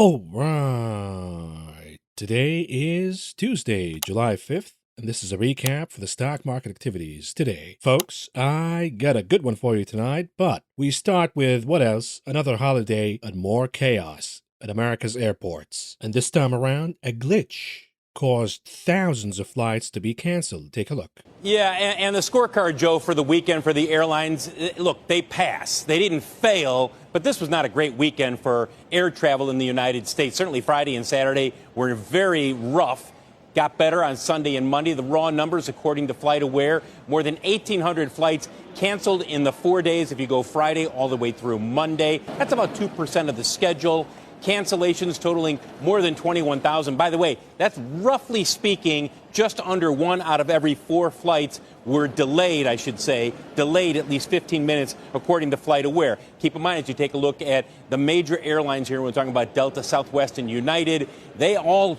All right. Today is Tuesday, July 5th, and this is a recap for the stock market activities today. Folks, I got a good one for you tonight, but we start with what else? Another holiday and more chaos at America's airports. And this time around, a glitch caused thousands of flights to be canceled. Take a look. Yeah, and the scorecard, Joe, for the weekend for the airlines, look, they passed. They didn't fail, but this was not a great weekend for air travel in the United States. Certainly Friday and Saturday were very rough. Got better on Sunday and Monday. The raw numbers, according to FlightAware, more than 1,800 flights canceled in the 4 days if you go Friday all the way through Monday. That's about 2% of the schedule. Cancellations totaling more than 21,000. By the way, that's roughly speaking just under 1 out of every 4 flights were delayed, I should say, delayed at least 15 minutes, according to FlightAware. Keep in mind, as you take a look at the major airlines here, we're talking about Delta, Southwest, and United, they're all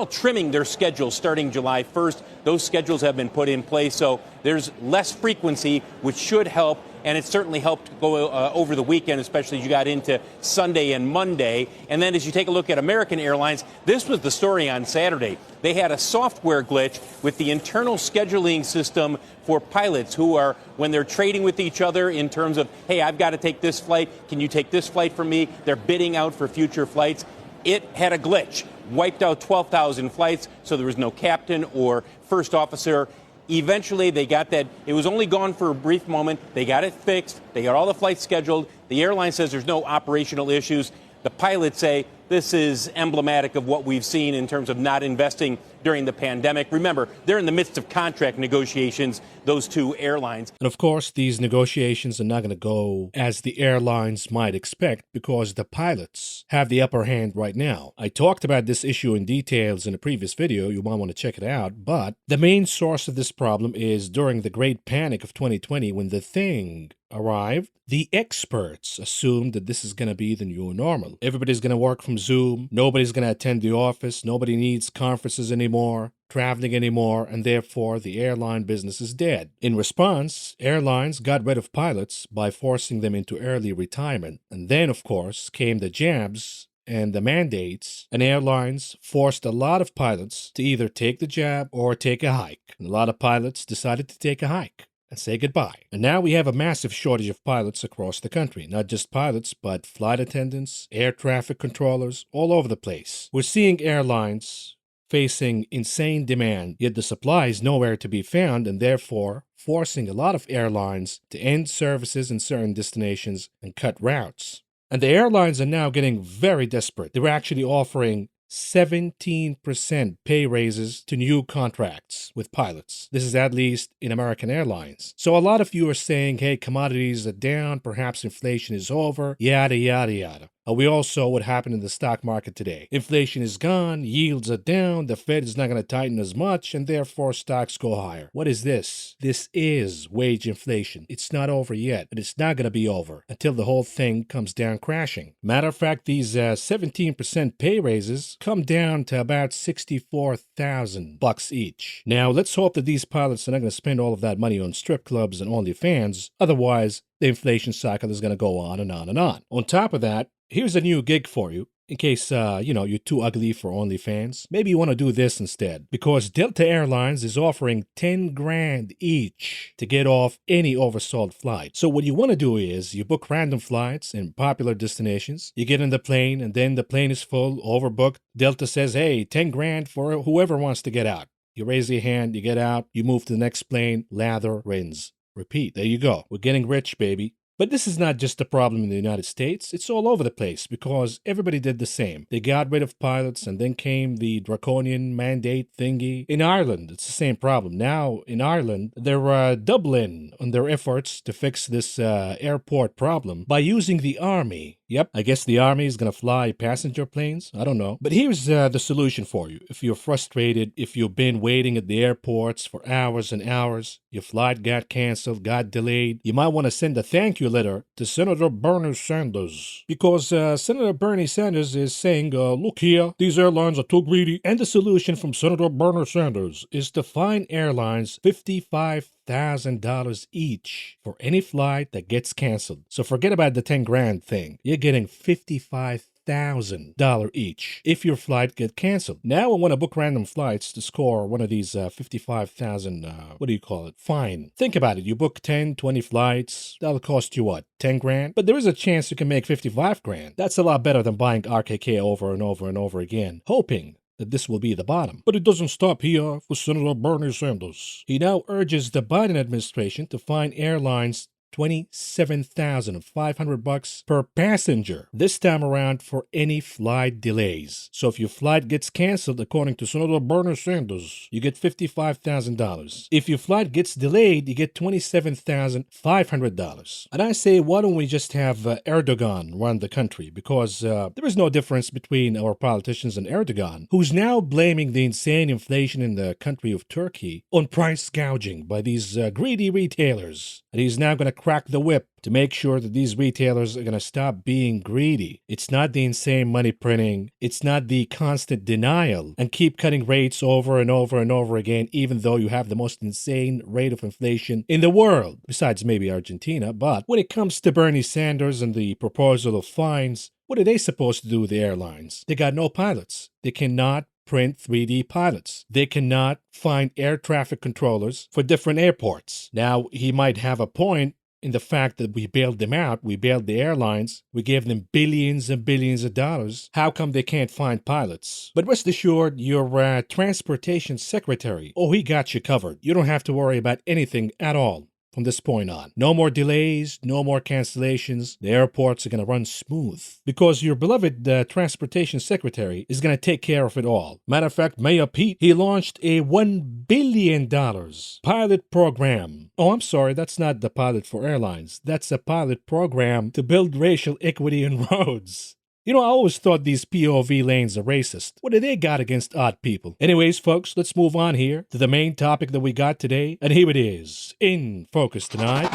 trimming their schedules starting July 1st. Those schedules have been put in place, so there's less frequency, which should help. And it certainly helped go over the weekend, especially as you got into Sunday and Monday. And then as you take a look at American Airlines, this was the story on Saturday. They had a software glitch with the internal scheduling system for pilots who are, when they're trading with each other in terms of, hey, I've got to take this flight. Can you take this flight for me? They're bidding out for future flights. It had a glitch, wiped out 12,000 flights, so there was no captain or first officer. Eventually, they got that. It was only gone for a brief moment. They got it fixed. They got all the flights scheduled. The airline says there's no operational issues. The pilots say this is emblematic of what we've seen in terms of not investing during the pandemic. Remember, they're in the midst of contract negotiations, those two airlines. And of course, these negotiations are not going to go as the airlines might expect because the pilots have the upper hand right now. I talked about this issue in details in a previous video. You might want to check it out. But the main source of this problem is during the Great Panic of 2020 when the thing arrived, the experts assumed that this is going to be the new normal. Everybody's going to work from Zoom. Nobody's going to attend the office. Nobody needs conferences anymore, traveling anymore, and therefore the airline business is dead. In response, airlines got rid of pilots by forcing them into early retirement. And then, of course, came the jabs and the mandates, and airlines forced a lot of pilots to either take the jab or take a hike. And a lot of pilots decided to take a hike and say goodbye. And now we have a massive shortage of pilots across the country. Not just pilots, but flight attendants, air traffic controllers, all over the place. We're seeing airlines facing insane demand, yet the supply is nowhere to be found, and therefore forcing a lot of airlines to end services in certain destinations and cut routes. And the airlines are now getting very desperate. They're actually offering 17% pay raises to new contracts with pilots. This is at least in American Airlines. So a lot of you are saying, hey, commodities are down, perhaps inflation is over, yada, yada, yada. We all saw what happened in the stock market today. Inflation is gone, yields are down, the Fed is not going to tighten as much, and therefore stocks go higher. What is this? This is wage inflation. It's not over yet, and it's not going to be over until the whole thing comes down crashing. Matter of fact, these 17% pay raises come down to about $64,000 each. Now, let's hope that these pilots are not going to spend all of that money on strip clubs and OnlyFans. Otherwise, the inflation cycle is going to go on and on and on. On top of that, here's a new gig for you. In case, you're too ugly for OnlyFans, maybe you want to do this instead. Because Delta Airlines is offering $10,000 each to get off any oversold flight. So what you want to do is you book random flights in popular destinations. You get in the plane and then the plane is full, overbooked. Delta says, hey, $10,000 for whoever wants to get out. You raise your hand, you get out, you move to the next plane, lather, rinse, repeat. There you go. We're getting rich, baby. But this is not just a problem in the United States. It's all over the place because everybody did the same. They got rid of pilots and then came the draconian mandate thingy. In Ireland, it's the same problem. Now, in Ireland, they're doubling on their efforts to fix this airport problem by using the army. Yep, I guess the army is going to fly passenger planes. I don't know. But here's the solution for you. If you're frustrated, if you've been waiting at the airports for hours and hours, your flight got canceled, got delayed, you might want to send a thank you letter to Senator Bernie Sanders. Because Senator Bernie Sanders is saying, look here, these airlines are too greedy. And the solution from Senator Bernie Sanders is to fine airlines $55,000 each for any flight that gets canceled. So forget about the $10,000 thing. You're getting $55,000 $55,000 each if your flight get canceled. Now I want to book random flights to score one of these 55,000, what do you call it, fine. Think about it. You book 10, 20 flights. That'll cost you what, 10 grand? But there is a chance you can make 55 grand. That's a lot better than buying RKK over and over and over again, hoping that this will be the bottom. But it doesn't stop here for Senator Bernie Sanders. He now urges the Biden administration to fine airlines $27,500 per passenger, this time around for any flight delays. So if your flight gets canceled, according to Senator Bernie Sanders, you get $55,000. If your flight gets delayed, you get $27,500. And I say, why don't we just have Erdogan run the country? Because there is no difference between our politicians and Erdogan, who's now blaming the insane inflation in the country of Turkey on price gouging by these greedy retailers. And he's now going to crack the whip to make sure that these retailers are going to stop being greedy. It's not the insane money printing. It's not the constant denial and keep cutting rates over and over and over again, even though you have the most insane rate of inflation in the world, besides maybe Argentina. But when it comes to Bernie Sanders and the proposal of fines, what are they supposed to do with the airlines? They got no pilots. They cannot print 3D pilots. They cannot find air traffic controllers for different airports. Now, he might have a point in the fact that we bailed them out, we bailed the airlines, we gave them billions and billions of dollars. How come they can't find pilots? But rest assured, your transportation secretary, he got you covered. You don't have to worry about anything at all from this point on. No more delays, no more cancellations. The airports are going to run smooth because your beloved transportation secretary is going to take care of it all. Matter of fact, Mayor Pete, he launched a $1 billion pilot program. Oh, I'm sorry, that's not the pilot for airlines. That's a pilot program to build racial equity in roads. You know, I always thought these POV lanes are racist. What do they got against odd people? Anyways, folks, let's move on here to the main topic that we got today. And here it is, in focus tonight.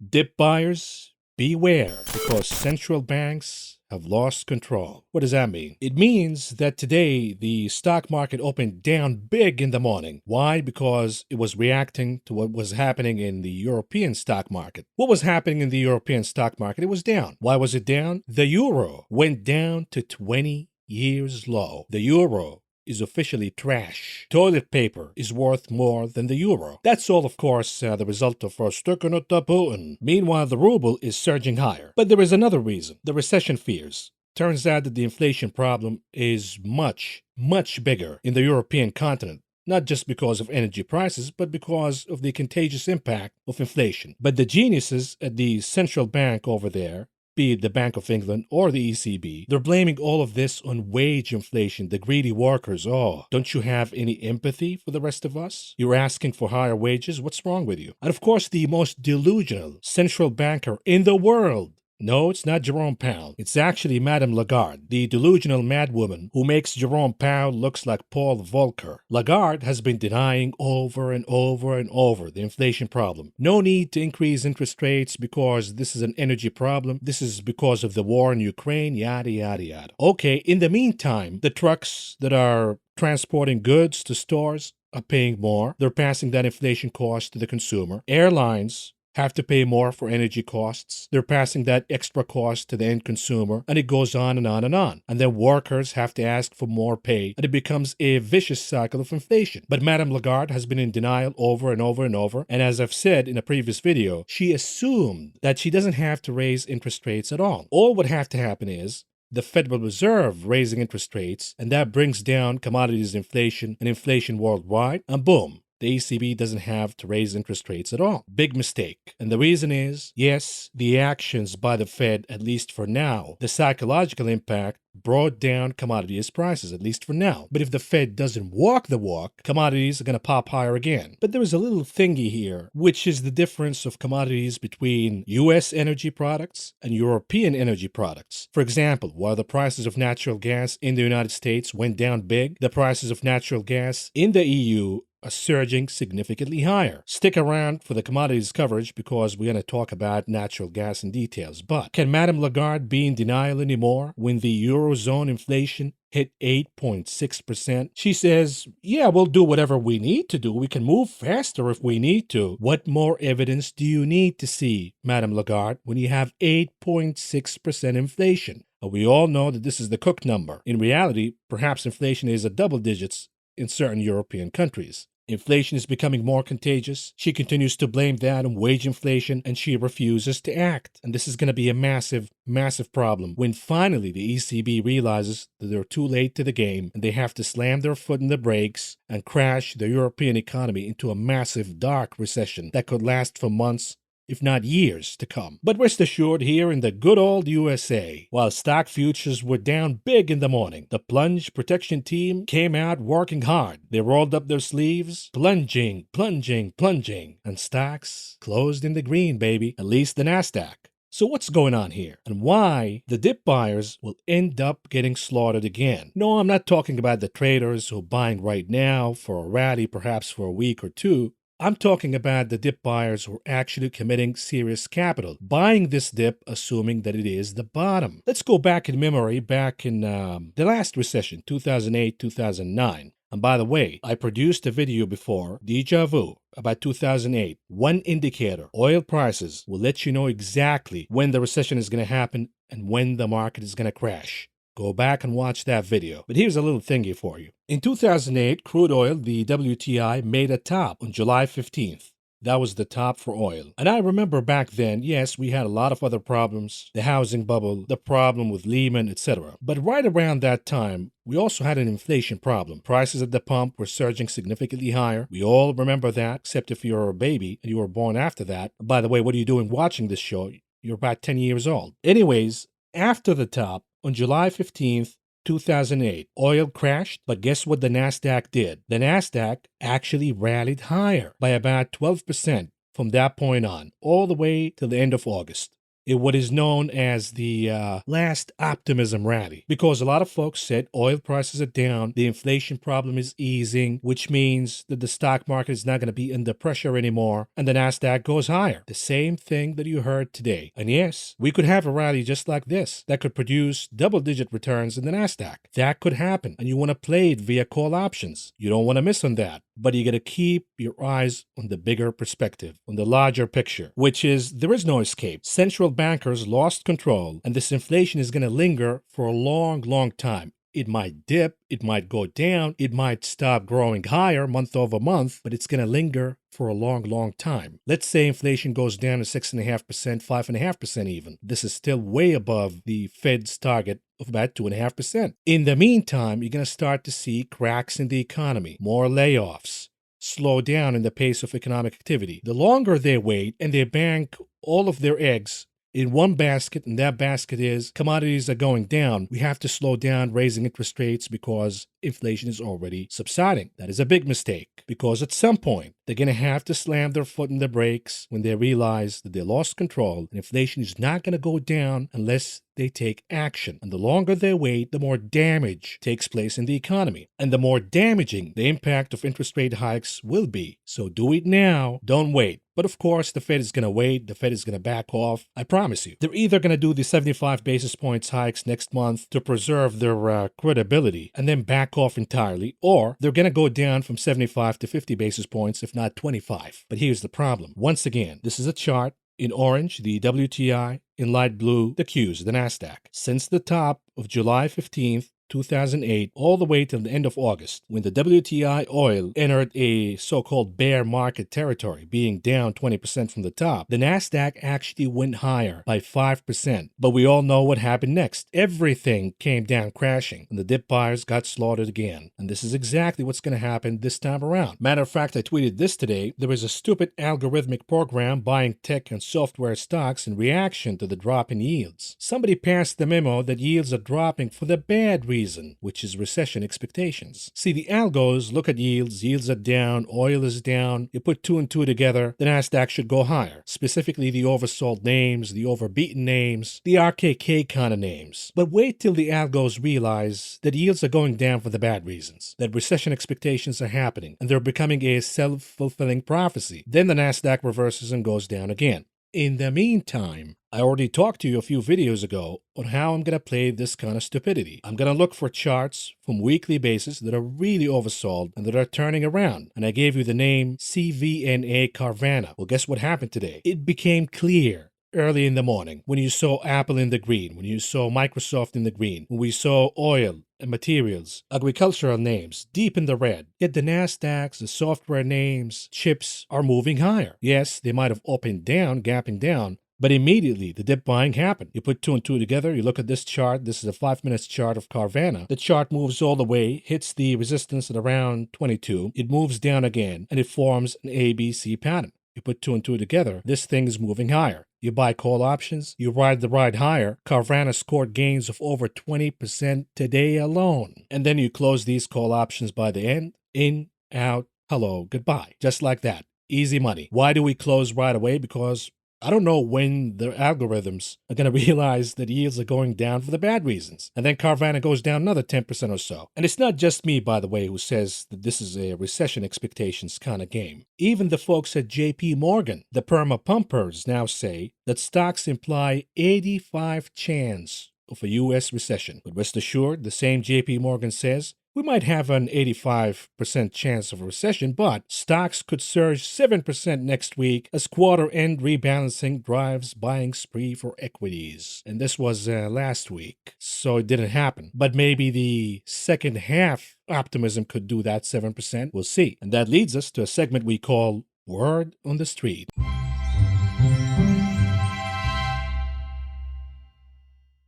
Dip buyers, beware, because central banks have lost control. What does that mean? It means that today the stock market opened down big in the morning. Why? Because it was reacting to what was happening in the European stock market. What was happening in the European stock market? It was down. Why was it down? The euro went down to 20 years low. The euro is officially trash. Toilet paper is worth more than the euro. That's all, of course, the result of sticking it to Putin. Meanwhile, the ruble is surging higher. But there is another reason. The recession fears. Turns out that the inflation problem is much, much bigger in the European continent. Not just because of energy prices, but because of the contagious impact of inflation. But the geniuses at the central bank over there, be it the Bank of England or the ECB, they're blaming all of this on wage inflation, the greedy workers. Oh, don't you have any empathy for the rest of us? You're asking for higher wages? What's wrong with you? And of course, the most delusional central banker in the world. No, it's not Jerome Powell. It's actually Madame Lagarde, the delusional madwoman who makes Jerome Powell looks like Paul Volcker. Lagarde has been denying over and over and over the inflation problem. No need to increase interest rates because this is an energy problem. This is because of the war in Ukraine, yada, yada, yada. Okay, in the meantime, the trucks that are transporting goods to stores are paying more. They're passing that inflation cost to the consumer. Airlines have to pay more for energy costs. They're passing that extra cost to the end consumer, and it goes on and on and on. And then workers have to ask for more pay, and it becomes a vicious cycle of inflation. But Madame Lagarde has been in denial over and over and over, and as I've said in a previous video, she assumed that she doesn't have to raise interest rates at all. All would have to happen is the Federal Reserve raising interest rates, and that brings down commodities inflation and inflation worldwide, and boom, the ECB doesn't have to raise interest rates at all. Big mistake. And the reason is, yes, the actions by the Fed, at least for now, the psychological impact brought down commodities prices, at least for now. But if the Fed doesn't walk the walk, commodities are going to pop higher again. But there is a little thingy here, which is the difference of commodities between U.S. energy products and European energy products. For example, while the prices of natural gas in the United States went down big, the prices of natural gas in the EU are surging significantly higher. Stick around for the commodities coverage because we're going to talk about natural gas in details. But can Madame Lagarde be in denial anymore when the Eurozone inflation hit 8.6%. She says, yeah, we'll do whatever we need to do. We can move faster if we need to. What more evidence do you need to see, Madame Lagarde, when you have 8.6% inflation? We all know that this is the cook number. In reality, perhaps inflation is at double digits in certain European countries. Inflation is becoming more contagious. She continues to blame that on wage inflation, and she refuses to act. And this is going to be a massive, massive problem when finally the ECB realizes that they're too late to the game and they have to slam their foot in the brakes and crash the European economy into a massive dark recession that could last for months, if not years, to come. But rest assured, here in the good old USA, while stock futures were down big in the morning, the plunge protection team came out working hard. They rolled up their sleeves, plunging, and stocks closed in the green, baby, at least the NASDAQ. So what's going on here? And why the dip buyers will end up getting slaughtered again? No, I'm not talking about the traders who are buying right now for a rally, perhaps for a week or two. I'm talking about the dip buyers who are actually committing serious capital, buying this dip assuming that it is the bottom. Let's go back in memory, back in the last recession, 2008, 2009. And by the way, I produced a video before, Deja Vu, about 2008. One indicator, oil prices, will let you know exactly when the recession is going to happen and when the market is going to crash. Go back and watch that video. But here's a little thingy for you. In 2008, crude oil, the WTI, made a top on July 15th. That was the top for oil. And I remember back then, yes, we had a lot of other problems, the housing bubble, the problem with Lehman, etc. But right around that time, we also had an inflation problem. Prices at the pump were surging significantly higher. We all remember that, except if you're a baby and you were born after that. By the way, what are you doing watching this show? You're about 10 years old. Anyways, after the top, on July 15th, 2008, oil crashed, but guess what the NASDAQ did? The NASDAQ actually rallied higher by about 12% from that point on, all the way till the end of August. In what is known as the last optimism rally, because a lot of folks said oil prices are down, the inflation problem is easing, which means that the stock market is not going to be under pressure anymore, and the NASDAQ goes higher. The same thing that you heard today. And yes, we could have a rally just like this that could produce double-digit returns in the NASDAQ. That could happen, and you want to play it via call options. You don't want to miss on that. But you got to keep your eyes on the bigger perspective, on the larger picture, which is there is no escape. Central bankers lost control, and this inflation is going to linger for a long, long time. It might dip, it might go down, it might stop growing higher month over month, but it's going to linger for a long, long time. Let's say inflation goes down to 6.5%, 5.5% even. This is still way above the Fed's target of about 2.5%. In the meantime, you're going to start to see cracks in the economy, more layoffs, slow down in the pace of economic activity. The longer they wait and they bank all of their eggs in one basket, and that basket is commodities are going down, we have to slow down raising interest rates because inflation is already subsiding. That is a big mistake, because at some point, they're going to have to slam their foot in the brakes when they realize that they lost control, and inflation is not going to go down unless they take action. And the longer they wait, the more damage takes place in the economy. And the more damaging the impact of interest rate hikes will be. So do it now, don't wait. But of course, the Fed is going to wait. The Fed is going to back off. I promise you. They're either going to do the 75 basis points hikes next month to preserve their credibility and then back off entirely, or they're going to go down from 75 to 50 basis points, if not 25. But here's the problem. Once again, this is a chart. In orange, the WTI. In light blue, the Qs, the NASDAQ. Since the top of July 15th, 2008, all the way till the end of August, when the WTI oil entered a so-called bear market territory, being down 20% from the top, the NASDAQ actually went higher by 5%. But we all know what happened next. Everything came down crashing, and the dip buyers got slaughtered again. And this is exactly what's going to happen this time around. Matter of fact, I tweeted this today. There is a stupid algorithmic program buying tech and software stocks in reaction to the drop in yields. Somebody passed the memo that yields are dropping for the bad reason, which is recession expectations. See, the algos look at yields are down, oil is down. You put two and two together, the NASDAQ should go higher. Specifically the oversold names, the overbeaten names, the RKK kind of names. But wait till the algos realize that yields are going down for the bad reasons, that recession expectations are happening, and they're becoming a self-fulfilling prophecy. Then the NASDAQ reverses and goes down again. In the meantime, I already talked to you a few videos ago on how I'm going to play this kind of stupidity. I'm going to look for charts from weekly basis that are really oversold and that are turning around. And I gave you the name CVNA Carvana. Well, guess what happened today? It became clear early in the morning when you saw Apple in the green, when you saw Microsoft in the green, when we saw oil and materials, agricultural names deep in the red. Yet the NASDAQs, the software names, chips are moving higher. Yes, they might have opened down, gapping down, but immediately the dip buying happened. You put two and two together, you look at this chart. This is a 5 minutes chart of Carvana. The chart moves all the way, hits the resistance at around 22. It moves down again, and it forms an ABC pattern. You put two and two together, this thing is moving higher. You buy call options, you ride the ride higher. Carvana scored gains of over 20% today alone. And then you close these call options by the end. In, out, hello, goodbye. Just like that. Easy money. Why do we close right away? Because I don't know when the algorithms are going to realize that yields are going down for the bad reasons. And then Carvana goes down another 10% or so. And it's not just me, by the way, who says that this is a recession expectations kind of game. Even the folks at JP Morgan, the perma pumpers, now say that stocks imply 85 chance of a U.S. recession. But rest assured, the same JP Morgan says we might have an 85% chance of a recession, but stocks could surge 7% next week as quarter-end rebalancing drives buying spree for equities. And this was last week, so it didn't happen. But maybe the second half optimism could do that 7%. We'll see. And that leads us to a segment we call Word on the Street.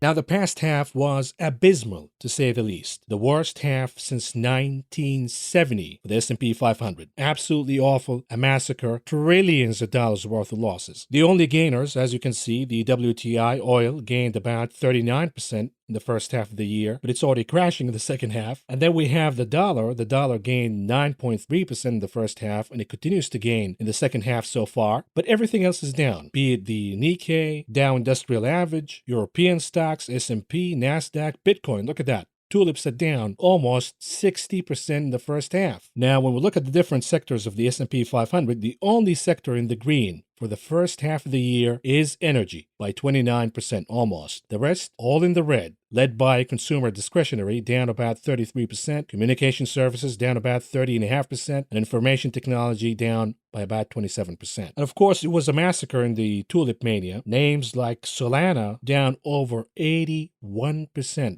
Now, the past half was abysmal, to say the least. The worst half since 1970 for the S&P 500. Absolutely awful, a massacre, trillions of dollars worth of losses. The only gainers, as you can see, the WTI oil gained about 39% in the first half of the year, but it's already crashing in the second half. And then we have the dollar. The dollar gained 9.3% in the first half, and it continues to gain in the second half so far. But everything else is down, be it the Nikkei, Dow Industrial Average, European stocks, S&P, NASDAQ, Bitcoin. Look at that. Tulips are down almost 60% in the first half. Now, when we look at the different sectors of the S&P 500, the only sector in the green for the first half of the year is energy by 29% almost. The rest, all in the red, led by consumer discretionary, down about 33%, communication services down about 30.5%, and information technology down by about 27%. And of course, it was a massacre in the tulip mania. Names like Solana down over 81%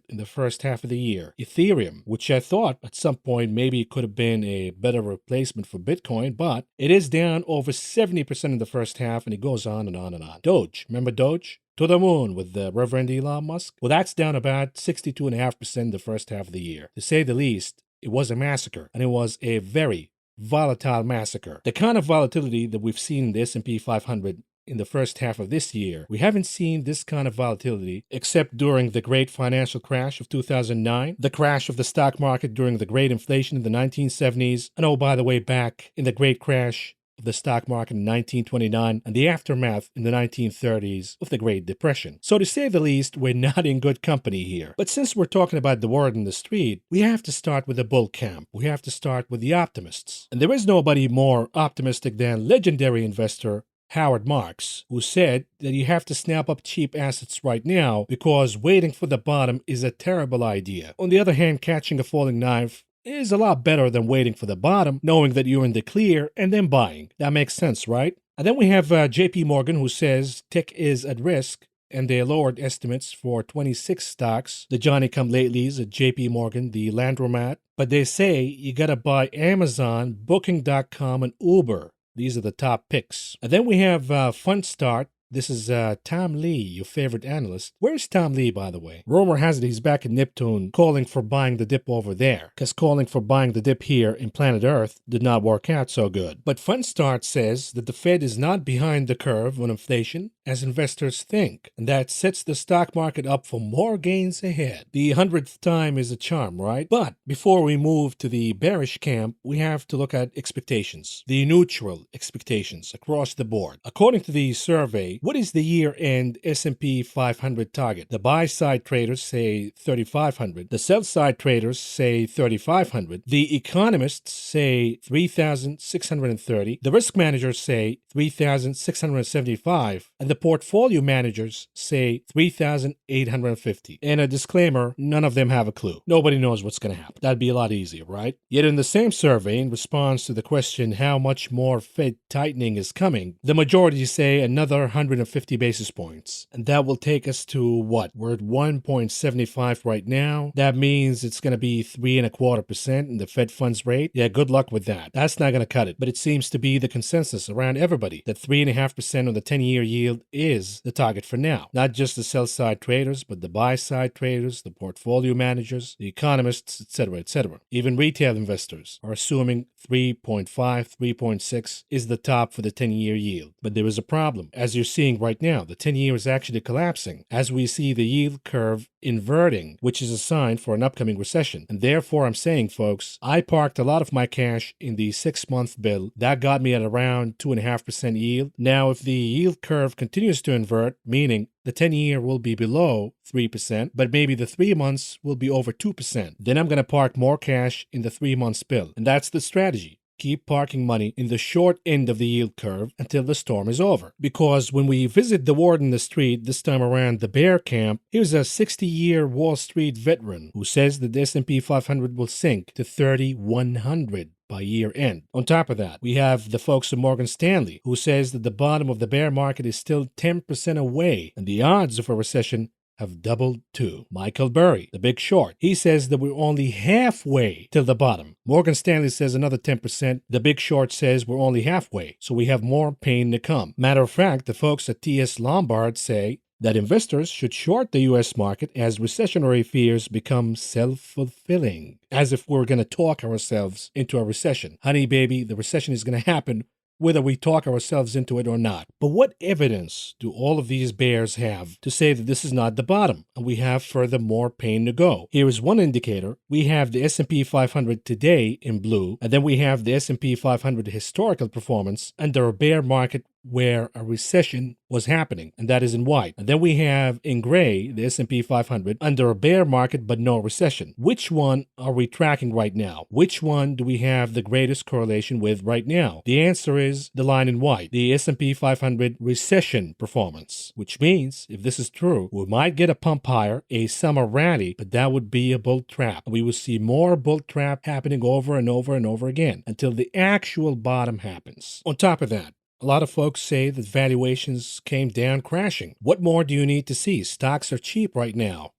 in the first half of the year. Ethereum, which I thought at some point maybe could have been a better replacement for Bitcoin, but it is down over 70% in the first half, and it goes on and on and on. Doge, remember Doge? To the moon with the Reverend Elon Musk? Well, that's down about 62.5% in the first half of the year. To say the least, it was a massacre, and it was a very volatile massacre. The kind of volatility that we've seen in the S&P 500 in the first half of this year, we haven't seen this kind of volatility except during the great financial crash of 2009, the crash of the stock market during the great inflation in the 1970s, and oh, by the way, back in the great crash of the stock market in 1929 and the aftermath in the 1930s of the Great Depression. So to say the least, we're not in good company here. But since we're talking about the word in the street, we have to start with the bull camp. We have to start with the optimists. And there is nobody more optimistic than legendary investor Howard Marks, who said that you have to snap up cheap assets right now because waiting for the bottom is a terrible idea. On the other hand, catching a falling knife is a lot better than waiting for the bottom, knowing that you're in the clear, and then buying. That makes sense, right? And then we have JP Morgan, who says tech is at risk, and they lowered estimates for 26 stocks, the Johnny-come-latelys at JP Morgan, the Landromat. But they say you gotta buy Amazon, Booking.com, and Uber. These are the top picks. And then we have FundStart. This is Tom Lee, your favorite analyst. Where's Tom Lee, by the way? Rumor has it he's back in Neptune calling for buying the dip over there, because calling for buying the dip here in planet Earth did not work out so good. But FundStart says that the Fed is not behind the curve on inflation, as investors think, and that sets the stock market up for more gains ahead. The 100th time is a charm, right? But before we move to the bearish camp, we have to look at expectations, the neutral expectations across the board. According to the survey, what is the year-end S&P 500 target? The buy-side traders say 3,500. The sell-side traders say 3,500. The economists say 3,630. The risk managers say 3,675. And the portfolio managers say 3,850. And a disclaimer, none of them have a clue. Nobody knows what's going to happen. That'd be a lot easier, right? Yet in the same survey, in response to the question how much more Fed tightening is coming, the majority say another 150 basis points. And that will take us to what? We're at 1.75 right now. That means it's going to be 3.25% in the Fed funds rate. Yeah, good luck with that. That's not going to cut it. But it seems to be the consensus around everybody that 3.5% on the 10-year yield is the target for now. Not just the sell-side traders, but the buy-side traders, the portfolio managers, the economists, etc., etc. Even retail investors are assuming 3.5, 3.6 is the top for the 10-year yield. But there is a problem. As you're seeing right now, the 10-year is actually collapsing as we see the yield curve inverting, which is a sign for an upcoming recession. And therefore, I'm saying, folks, I parked a lot of my cash in the 6-month bill. That got me at around 2.5% yield. Now, if the yield curve continues to invert, meaning the 10-year will be below 3%, but maybe the 3 months will be over 2%, then I'm going to park more cash in the 3-month bill. And that's the strategy. Keep parking money in the short end of the yield curve until the storm is over. Because when we visit the word in the street, this time around the bear camp, here's a 60-year Wall Street veteran who says that the S&P 500 will sink to 3,100 by year end. On top of that, we have the folks at Morgan Stanley who says that the bottom of the bear market is still 10% away and the odds of a recession have doubled too. Michael Burry, the big short, he says that we're only halfway till the bottom. Morgan Stanley says another 10%. The big short says we're only halfway, so we have more pain to come. Matter of fact, the folks at TS Lombard say that investors should short the U.S. market as recessionary fears become self-fulfilling. As if we're going to talk ourselves into a recession. Honey, baby, the recession is going to happen whether we talk ourselves into it or not. But what evidence do all of these bears have to say that this is not the bottom and we have further more pain to go? Here is one indicator. We have the S&P 500 today in blue, and then we have the S&P 500 historical performance under a bear market where a recession was happening, and that is in white. And then we have in gray the S&P 500 under a bear market but no recession. Which one are we tracking right now? Which one do we have the greatest correlation with right now? The answer is the line in white, the S&P 500 recession performance, which means if this is true, we might get a pump higher, a summer rally, but that would be a bull trap. We will see more bull trap happening over and over and over again until the actual bottom happens. On top of that, a lot of folks say that valuations came down crashing. What more do you need to see? Stocks are cheap right now.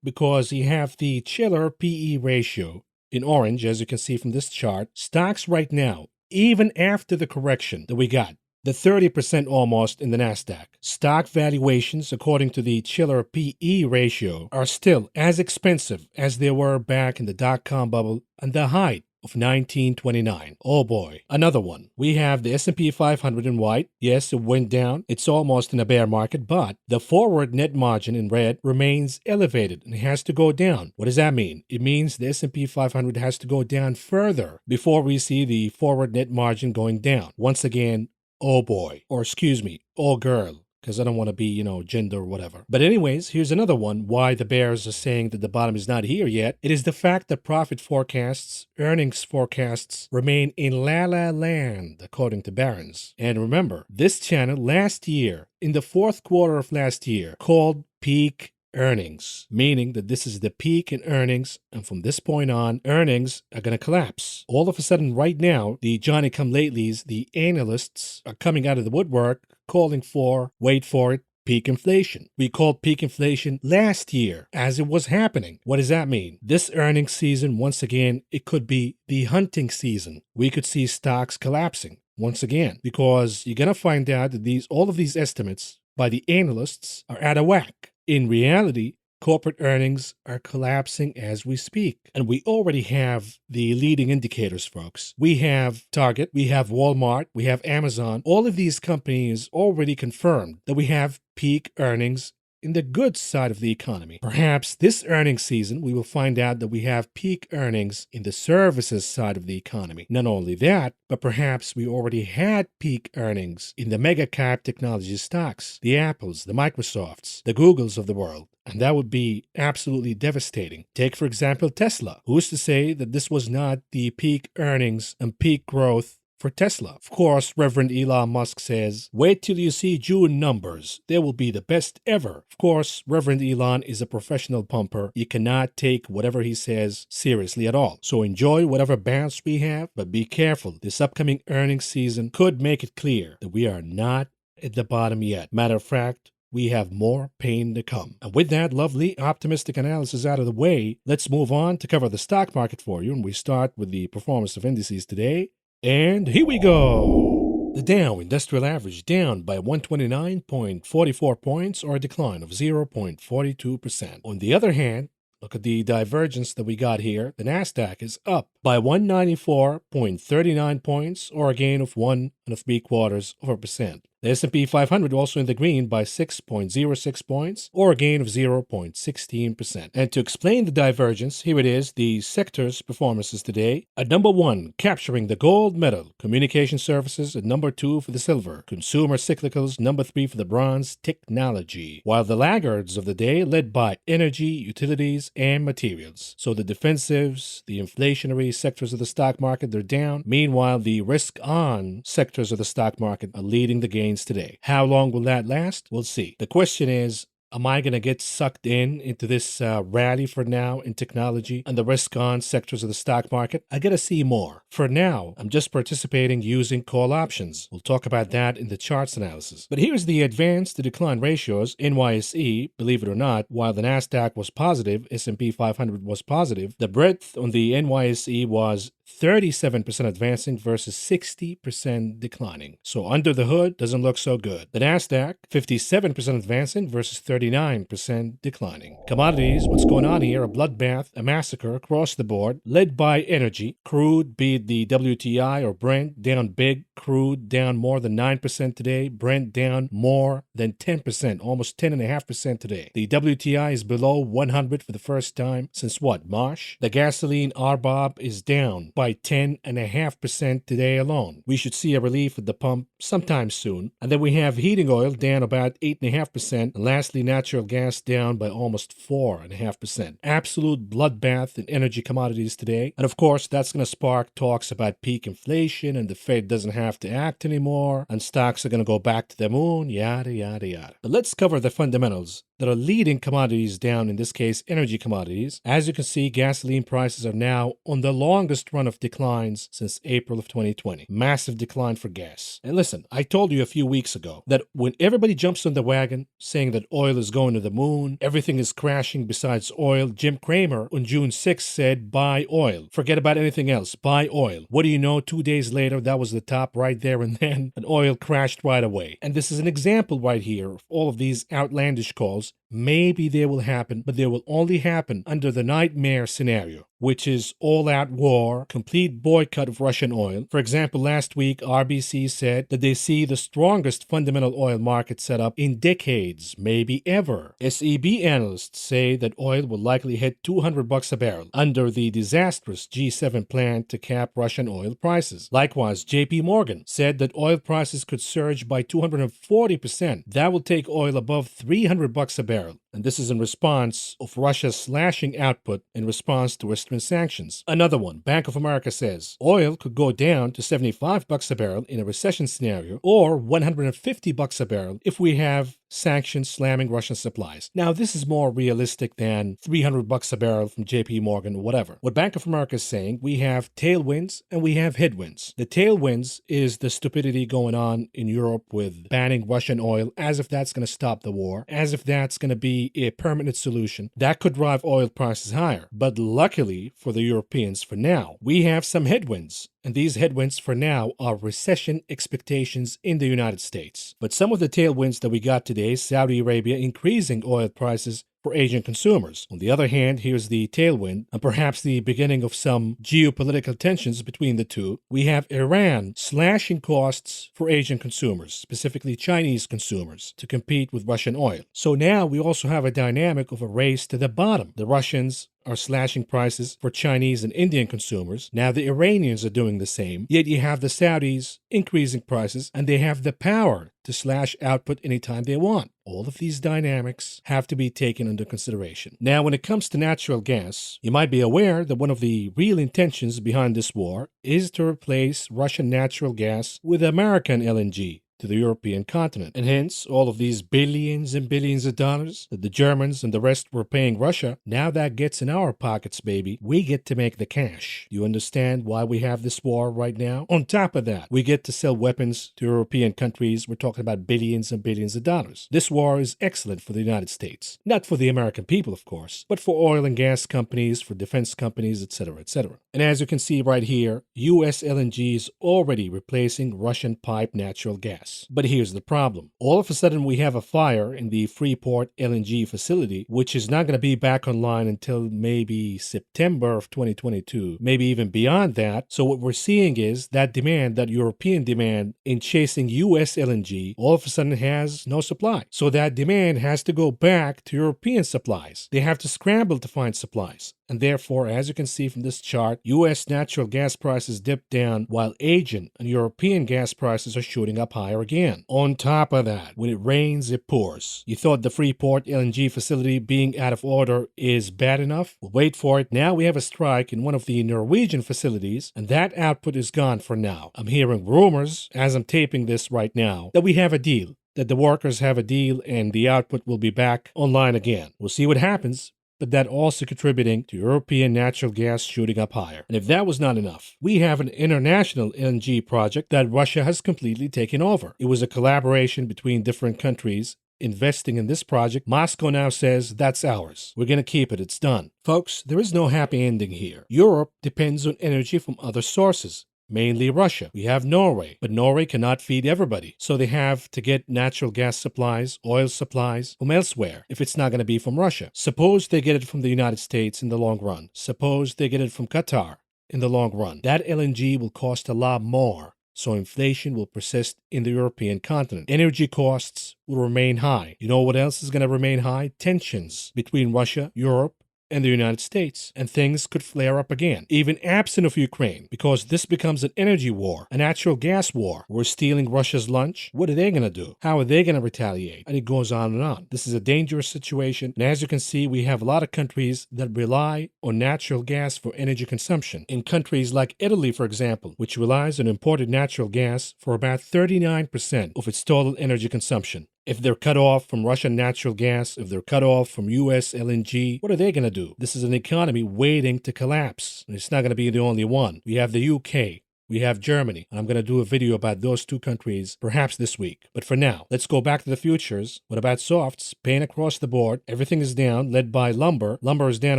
Because you have the chiller PE ratio in orange, as you can see from this chart. Stocks right now, even after the correction that we got, the 30% almost in the NASDAQ. Stock valuations, according to the chiller PE ratio, are still as expensive as they were back in the dot-com bubble and the height of 1929. Oh boy. Another one. We have the S&P 500 in white. Yes, it went down. It's almost in a bear market, but the forward net margin in red remains elevated and has to go down. What does that mean? It means the S&P 500 has to go down further before we see the forward net margin going down. Once again, oh boy. Or excuse me, oh girl. Because I don't want to be, gender or whatever. But anyways, here's another one why the bears are saying that the bottom is not here yet. It is the fact that profit forecasts, earnings forecasts remain in la-la land, according to Barron's. And remember, this channel last year, in the fourth quarter of last year, called peak earnings, meaning that this is the peak in earnings, and from this point on, earnings are going to collapse. All of a sudden, right now, the Johnny-come-latelys, the analysts, are coming out of the woodwork, calling for, wait for it, peak inflation. We called peak inflation last year as it was happening. What does that mean? This earnings season, once again, it could be the hunting season. We could see stocks collapsing once again because you're going to find out that all of these estimates by the analysts are out of whack. In reality, corporate earnings are collapsing as we speak. And we already have the leading indicators, folks. We have Target, we have Walmart, we have Amazon. All of these companies already confirmed that we have peak earnings in the goods side of the economy. Perhaps this earnings season, we will find out that we have peak earnings in the services side of the economy. Not only that, but perhaps we already had peak earnings in the mega cap technology stocks, the Apples, the Microsofts, the Googles of the world. And that would be absolutely devastating. Take, for example, Tesla. Who's to say that this was not the peak earnings and peak growth for Tesla? Of course, Reverend Elon Musk says, wait till you see June numbers. They will be the best ever. Of course, Reverend Elon is a professional pumper. You cannot take whatever he says seriously at all. So enjoy whatever bounce we have, but be careful. This upcoming earnings season could make it clear that we are not at the bottom yet. Matter of fact, we have more pain to come. And with that lovely optimistic analysis out of the way, let's move on to cover the stock market for you. And we start with the performance of indices today. And here we go. The Dow Industrial Average down by 129.44 points, or a decline of 0.42%. On the other hand, look at the divergence that we got here. The Nasdaq is up by 194.39 points, or a gain of 1.75%. The S&P 500 also in the green by 6.06 points, or a gain of 0.16%. And to explain the divergence, here it is, the sector's performances today. At number 1, capturing the gold medal, communication services. At number 2 for the silver, consumer cyclicals. Number 3 for the bronze, technology. While the laggards of the day led by energy, utilities, and materials. So the defensives, the inflationary sectors of the stock market, they're down. Meanwhile, the risk-on sectors of the stock market are leading the gains today. How long will that last? We'll see. The question is, am I going to get sucked into this rally for now in technology and the risk-on sectors of the stock market? I got to see more. For now, I'm just participating using call options. We'll talk about that in the charts analysis. But here's the advance to decline ratios. NYSE, believe it or not, while the Nasdaq was positive, S&P 500 was positive, the breadth on the NYSE was 37% advancing versus 60% declining. So under the hood, doesn't look so good. The Nasdaq, 57% advancing versus 39% declining. Commodities, what's going on here? A bloodbath, a massacre across the board, led by energy. Crude, be it the WTI or Brent, down big. Crude down more than 9% today. Brent down more than 10%, almost 10.5% today. The WTI is below 100 for the first time since what, March? The gasoline RBOB is down by 10.5% today alone. We should see a relief at the pump sometime soon. And then we have heating oil down about 8.5%. And lastly, natural gas down by almost 4.5%. Absolute bloodbath in energy commodities today. And of course, that's going to spark talks about peak inflation and the Fed doesn't have to act anymore and stocks are going to go back to the moon, yada, yada, yada. But let's cover the fundamentals that are leading commodities down, in this case, energy commodities. As you can see, gasoline prices are now on the longest run of declines since April of 2020. Massive decline for gas. And listen, I told you a few weeks ago that when everybody jumps on the wagon saying that oil is going to the moon, everything is crashing besides oil, Jim Cramer on June 6th said, buy oil. Forget about anything else. Buy oil. What do you know? 2 days later, that was the top right there and then, and oil crashed right away. And this is an example right here of all of these outlandish calls. Maybe they will happen, but they will only happen under the nightmare scenario, which is all-out war, complete boycott of Russian oil. For example, last week, RBC said that they see the strongest fundamental oil market setup in decades, maybe ever. SEB analysts say that oil will likely hit $200 a barrel under the disastrous G7 plan to cap Russian oil prices. Likewise, JP Morgan said that oil prices could surge by 240%. That will take oil above $300 a barrel. And this is in response of Russia slashing output in response to Western sanctions. Another one, Bank of America says oil could go down to $75 a barrel in a recession scenario, or $150 a barrel if we have sanctions slamming Russian supplies. Now, this is more realistic than $300 a barrel from JP Morgan or whatever. What Bank of America is saying, we have tailwinds and we have headwinds. The tailwinds is the stupidity going on in Europe with banning Russian oil, as if that's going to stop the war, as if that's going to be a permanent solution. That could drive oil prices higher. But luckily for the Europeans for now, we have some headwinds. And these headwinds for now are recession expectations in the United States. But some of the tailwinds that we got today, Saudi Arabia increasing oil prices for Asian consumers. On the other hand, here's the tailwind, and perhaps the beginning of some geopolitical tensions between the two. We have Iran slashing costs for Asian consumers, specifically Chinese consumers, to compete with Russian oil. So now we also have a dynamic of a race to the bottom. The Russians are slashing prices for Chinese and Indian consumers. Now the Iranians are doing the same. Yet you have the Saudis increasing prices, and they have the power to slash output anytime they want. All of these dynamics have to be taken into consideration. Now, when it comes to natural gas, you might be aware that one of the real intentions behind this war is to replace Russian natural gas with American LNG to the European continent. And hence, all of these billions and billions of dollars that the Germans and the rest were paying Russia, now that gets in our pockets, baby. We get to make the cash. You understand why we have this war right now? On top of that, we get to sell weapons to European countries. We're talking about billions and billions of dollars. This war is excellent for the United States. Not for the American people, of course, but for oil and gas companies, for defense companies, etc., etc. And as you can see right here, U.S. LNG is already replacing Russian pipe natural gas. But here's the problem. All of a sudden, we have a fire in the Freeport LNG facility, which is not going to be back online until maybe September of 2022, maybe even beyond that. So what we're seeing is that demand, that European demand in chasing U.S. LNG, all of a sudden has no supply. So that demand has to go back to European supplies. They have to scramble to find supplies. And therefore, as you can see from this chart, U.S. natural gas prices dipped down while Asian and European gas prices are shooting up higher again. On top of that, when it rains, it pours. You thought the Freeport LNG facility being out of order is bad enough? Well, wait for it. Now we have a strike in one of the Norwegian facilities, and that output is gone for now. I'm hearing rumors, as I'm taping this right now, that we have a deal, that the workers have a deal and the output will be back online again. We'll see what happens. But that also contributing to European natural gas shooting up higher. And if that was not enough, we have an international LNG project that Russia has completely taken over. It was a collaboration between different countries investing in this project. Moscow now says that's ours. We're going to keep it. It's done. Folks, there is no happy ending here. Europe depends on energy from other sources. Mainly Russia. We have Norway, but Norway cannot feed everybody. So they have to get natural gas supplies, oil supplies from elsewhere if it's not going to be from Russia. Suppose they get it from the United States in the long run. Suppose they get it from Qatar in the long run. That LNG will cost a lot more. So inflation will persist in the European continent. Energy costs will remain high. You know what else is going to remain high? Tensions between Russia, Europe, and the United States, and things could flare up again, even absent of Ukraine, because this becomes an energy war, a natural gas war. We're stealing Russia's lunch. What are they going to do? How are they going to retaliate? And it goes on and on. This is a dangerous situation, and as you can see, we have a lot of countries that rely on natural gas for energy consumption. In countries like Italy, for example, which relies on imported natural gas for about 39% of its total energy consumption. If they're cut off from Russian natural gas, if they're cut off from U.S. LNG, what are they going to do? This is an economy waiting to collapse. And it's not going to be the only one. We have the UK. We have Germany, and I'm going to do a video about those two countries perhaps this week. But for now, let's go back to the futures. What about softs? Pain across the board. Everything is down, led by lumber. Lumber is down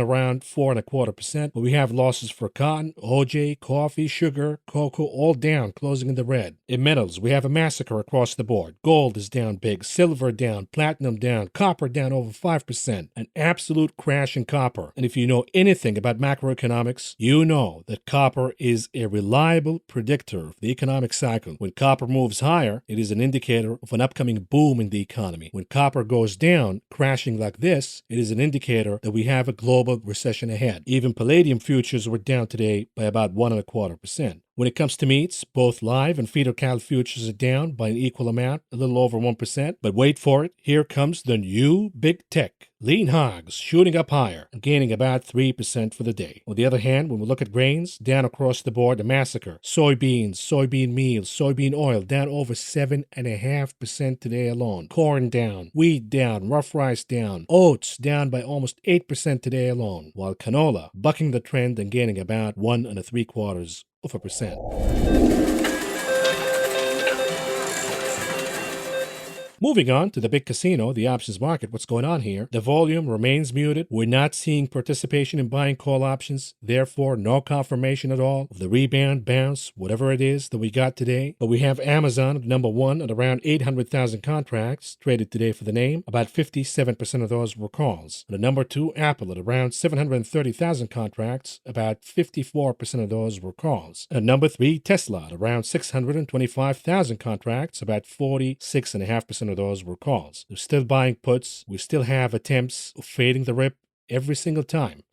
around 4.25%, but we have losses for cotton, OJ, coffee, sugar, cocoa, all down, closing in the red. In metals, we have a massacre across the board. Gold is down big, silver down, platinum down, copper down over 5%. An absolute crash in copper. And if you know anything about macroeconomics, you know that copper is a reliable predictor of the economic cycle. When copper moves higher, it is an indicator of an upcoming boom in the economy. When copper goes down, crashing like this, it is an indicator that we have a global recession ahead. Even palladium futures were down today by about 1.25%. When it comes to meats, both live and feeder cattle futures are down by an equal amount, a little over 1%. But wait for it, here comes the new big tech. Lean hogs shooting up higher and gaining about 3% for the day. On the other hand, when we look at grains, down across the board, a massacre. Soybeans, soybean meal, soybean oil down over 7.5% today alone. Corn down, wheat down, rough rice down, oats down by almost 8% today alone, while canola bucking the trend and gaining about 1.75%. Moving on to the big casino, the options market, what's going on here? The volume remains muted. We're not seeing participation in buying call options, therefore no confirmation at all of the rebound, bounce, whatever it is that we got today. But we have Amazon at number one at around 800,000 contracts traded today for the name. About 57% of those were calls. And the number two, Apple at around 730,000 contracts. About 54% of those were calls. And number three, Tesla at around 625,000 contracts. About 46.5% of those were calls. They're still buying puts. We still have attempts of fading the rip. Every single time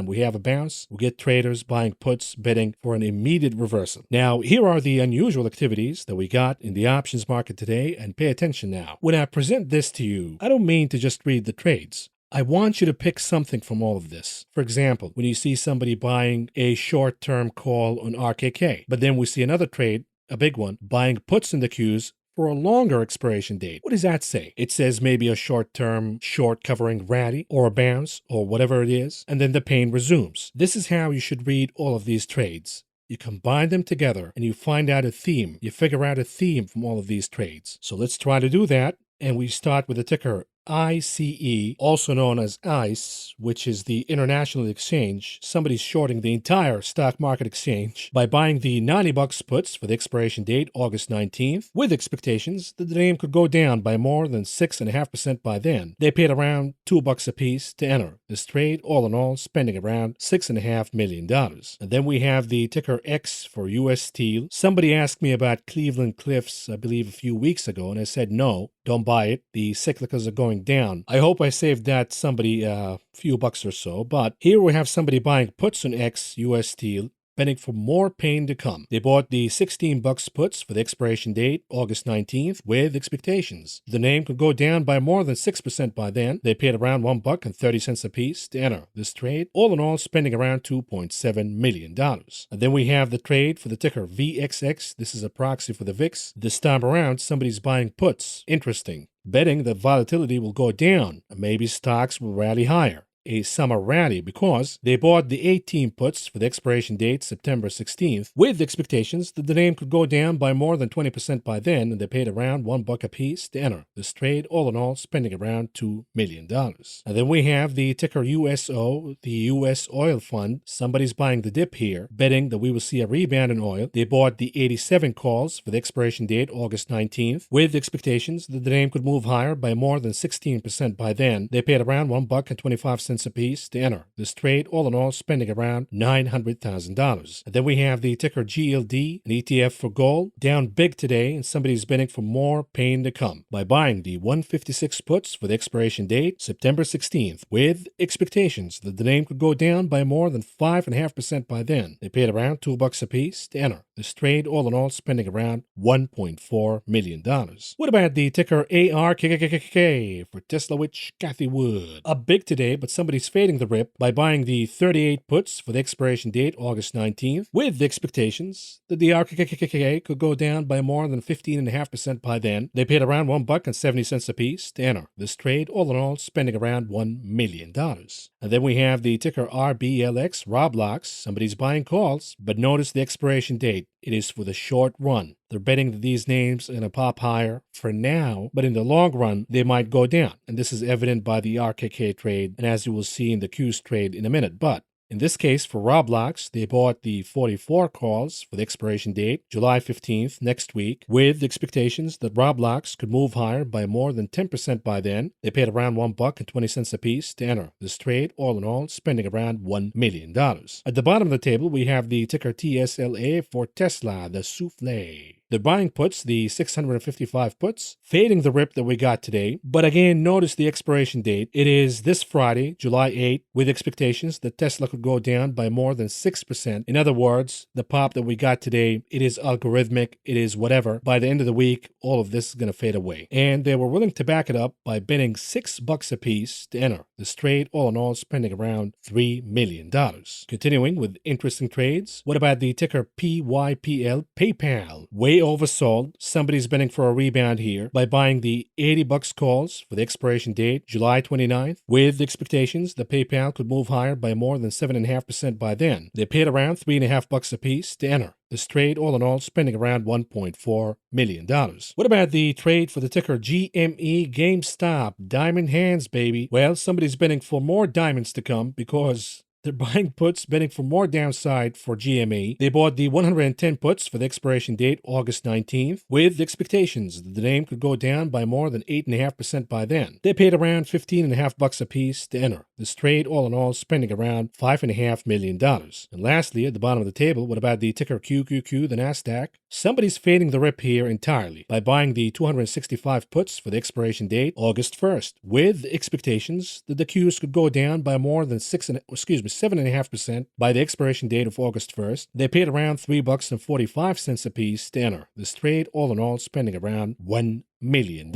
we have a bounce, we get traders buying puts, betting for an immediate reversal. Now, here are the unusual activities that we got in the options market today, and pay attention now. When I present this to you, I don't mean to just read the trades. I want you to pick something from all of this. For example, when you see somebody buying a short-term call on RKK, but then we see another trade, a big one, buying puts in the queues for a longer expiration date. What does that say? It says maybe a short-term short covering rally or a bounce or whatever it is, and then the pain resumes. This is how you should read all of these trades. You combine them together and you find out a theme. You figure out a theme from all of these trades. So let's try to do that, and we start with the ticker ICE, also known as ICE, which is the International Exchange. Somebody's shorting the entire stock market exchange by buying the $90 puts for the expiration date, August 19th, with expectations that the name could go down by more than 6.5% by then. They paid around $2 a piece to enter this trade, all in all spending around $6.5 million. And then we have the ticker X for US Steel. Somebody asked me about Cleveland Cliffs, I believe a few weeks ago, and I said no, don't buy it. The cyclicals are going down. I hope I saved that somebody a few bucks or so, but here we have somebody buying puts on X US Steel, betting for more pain to come. They bought the $16 puts for the expiration date, August 19th, with expectations the name could go down by more than 6% by then. They paid around $1.30 a piece to enter this trade, all in all spending around $2.7 million. And then we have the trade for the ticker VXX. This is a proxy for the VIX. This time around, somebody's buying puts. Interesting. Betting that volatility will go down and maybe stocks will rally higher. A summer rally because they bought the 18 puts for the expiration date, September 16th, with expectations that the name could go down by more than 20% by then, and they paid around $1 a piece to enter this trade, all in all spending around $2 million. And then we have the ticker USO, the US Oil Fund. Somebody's buying the dip here, betting that we will see a rebound in oil. They bought the 87 calls for the expiration date, August 19th, with expectations that the name could move higher by more than 16% by then. They paid around $1.25 a piece to enter this trade, all in all spending around $900,000. And then we have the ticker GLD, an ETF for gold, down big today, and somebody's betting for more pain to come by buying the 156 puts for the expiration date, September 16th, with expectations that the name could go down by more than 5.5% by then. They paid around $2 a piece to enter this trade, all in all spending around $1.4 million. What about the ticker ARKKK for Tesla Witch Kathy Wood? Up big today, but somebody's fading the rip by buying the 38 puts for the expiration date, August 19th, with the expectations that the RKKK could go down by more than 15.5% by then. They paid around $1.70 a piece to enter this trade, all in all spending around $1 million. And then we have the ticker RBLX, Roblox. Somebody's buying calls, but notice the expiration date. It is for the short run. They're betting that these names are going to pop higher for now, but in the long run, they might go down. And this is evident by the RKK trade, and as you will see in the Qs trade in a minute. But in this case, for Roblox, they bought the 44 calls for the expiration date, July 15th, next week, with expectations that Roblox could move higher by more than 10% by then. They paid around $1.20 a piece to enter this trade, all in all spending around $1 million. At the bottom of the table, we have the ticker TSLA for Tesla, the souffle. They're buying puts, the 655 puts, fading the rip that we got today. But again, notice the expiration date. It is this Friday, July 8th, with expectations that Tesla could go down by more than 6%. In other words, the pop that we got today, it is algorithmic, it is whatever. By the end of the week, all of this is going to fade away. And they were willing to back it up by betting $6 a piece to enter this trade, all in all spending around $3 million. Continuing with interesting trades, what about the ticker PYPL, PayPal? Way They oversold. Somebody's betting for a rebound here by buying the $80 calls for the expiration date, July 29th, with expectations that PayPal could move higher by more than 7.5% by then. They paid around $3.50 apiece to enter this trade, all in all, spending around $1.4 million. What about the trade for the ticker GME GameStop? Diamond hands, baby. Well, somebody's betting for more diamonds to come because they're buying puts, betting for more downside for GME. They bought the 110 puts for the expiration date, August 19th, with expectations that the name could go down by more than 8.5% by then. They paid around $15.50 apiece to enter this trade, all in all, spending around $5.5 million. And lastly, at the bottom of the table, what about the ticker QQQ, the NASDAQ? Somebody's fading the rip here entirely by buying the 265 puts for the expiration date, August 1st, with expectations that the Qs could go down by more than 7.5% by the expiration date of August 1st. They paid around $3.45 apiece to enter this trade, all in all, spending around $1 million.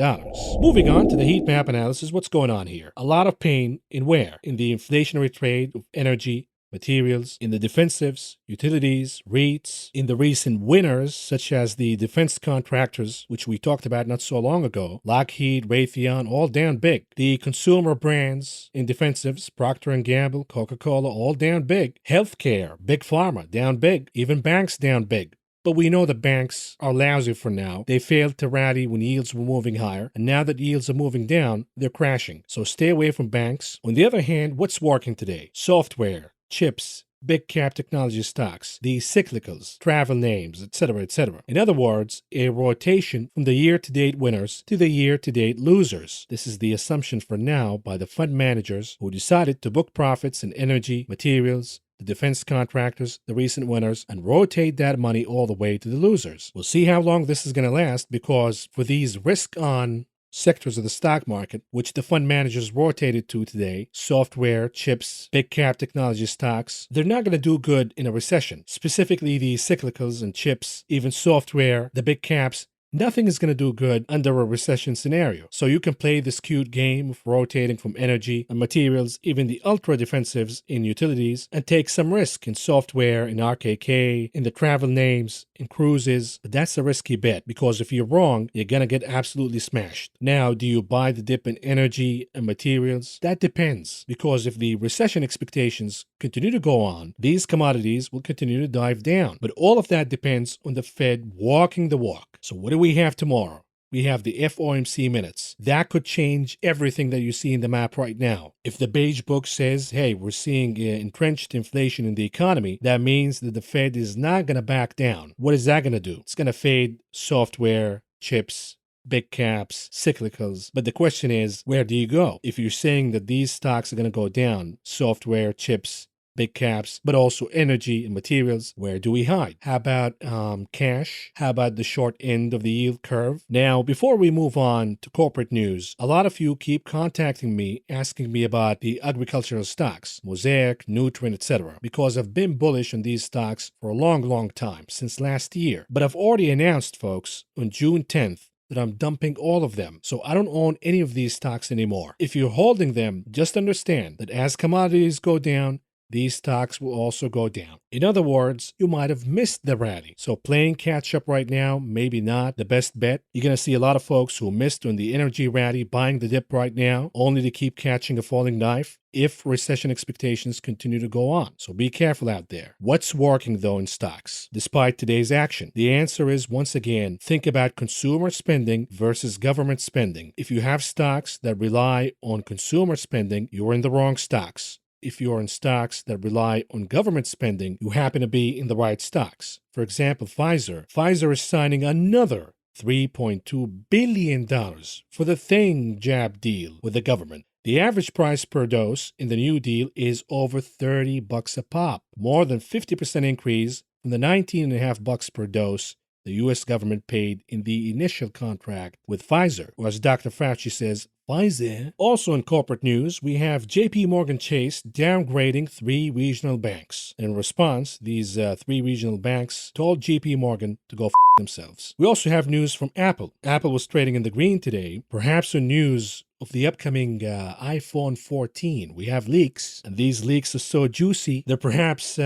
Moving on to the heat map analysis, what's going on here? A lot of pain in where? In the inflationary trade of energy, materials, in the defensives, utilities, REITs, in the recent winners, such as the defense contractors, which we talked about not so long ago, Lockheed, Raytheon, all down big. The consumer brands in defensives, Procter & Gamble, Coca-Cola, all down big. Healthcare, big pharma, down big. Even banks down big. But we know the banks are lousy for now. They failed to rally when yields were moving higher, and now that yields are moving down, they're crashing. So stay away from banks. On the other hand, what's working today? Software, chips, big cap technology stocks, the cyclicals, travel names, etc., etc. In other words, a rotation from the year-to-date winners to the year-to-date losers. This is the assumption for now by the fund managers who decided to book profits in energy, materials, the defense contractors, the recent winners, and rotate that money all the way to the losers. We'll see how long this is going to last, because for these risk-on sectors of the stock market, which the fund managers rotated to today, software, chips, big cap technology stocks, they're not going to do good in a recession. Specifically, the cyclicals and chips, even software, the big caps, nothing is going to do good under a recession scenario. So you can play this cute game of rotating from energy and materials, even the ultra defensives in utilities, and take some risk in software, in RKK, in the travel names, in cruises. But that's a risky bet, because if you're wrong, you're going to get absolutely smashed. Now, do you buy the dip in energy and materials? That depends, because if the recession expectations continue to go on, these commodities will continue to dive down. But all of that depends on the Fed walking the walk. So what do we have tomorrow? We have the FOMC minutes. That could change everything that you see in the map right now. If the beige book says, hey, we're seeing entrenched inflation in the economy, that means that the Fed is not going to back down. What is that going to do? It's going to fade software, chips, big caps, cyclicals. But the question is, where do you go? If you're saying that these stocks are going to go down, software, chips, big caps, but also energy and materials, where do we hide? How about cash? How about the short end of the yield curve? Now, before we move on to corporate news, a lot of you keep contacting me, asking me about the agricultural stocks, Mosaic, Nutrient, etc., because I've been bullish on these stocks for a long time, since last year. But I've already announced, folks, on June 10th, that I'm dumping all of them. So I don't own any of these stocks anymore. If you're holding them, just understand that as commodities go down, these stocks will also go down. In other words, you might have missed the rally. So playing catch up right now, maybe not the best bet. You're going to see a lot of folks who missed on the energy rally buying the dip right now, only to keep catching a falling knife if recession expectations continue to go on. So be careful out there. What's working though in stocks, despite today's action? The answer is, once again, think about consumer spending versus government spending. If you have stocks that rely on consumer spending, you're in the wrong stocks. If you're in stocks that rely on government spending, you happen to be in the right stocks. For example, Pfizer. Pfizer is signing another $3.2 billion for the Thing jab deal with the government. The average price per dose in the new deal is over $30 a pop, more than 50% increase from the $19.50 per dose the U.S. government paid in the initial contract with Pfizer, or as Dr. Fauci says, Pfizer. Also in corporate news, we have J.P. Morgan Chase downgrading 3 regional banks. In response, these 3 regional banks told J.P. Morgan to go themselves. We also have news from Apple. Apple was trading in the green today, perhaps on news of the upcoming iPhone 14. We have leaks, and these leaks are so juicy, they're perhaps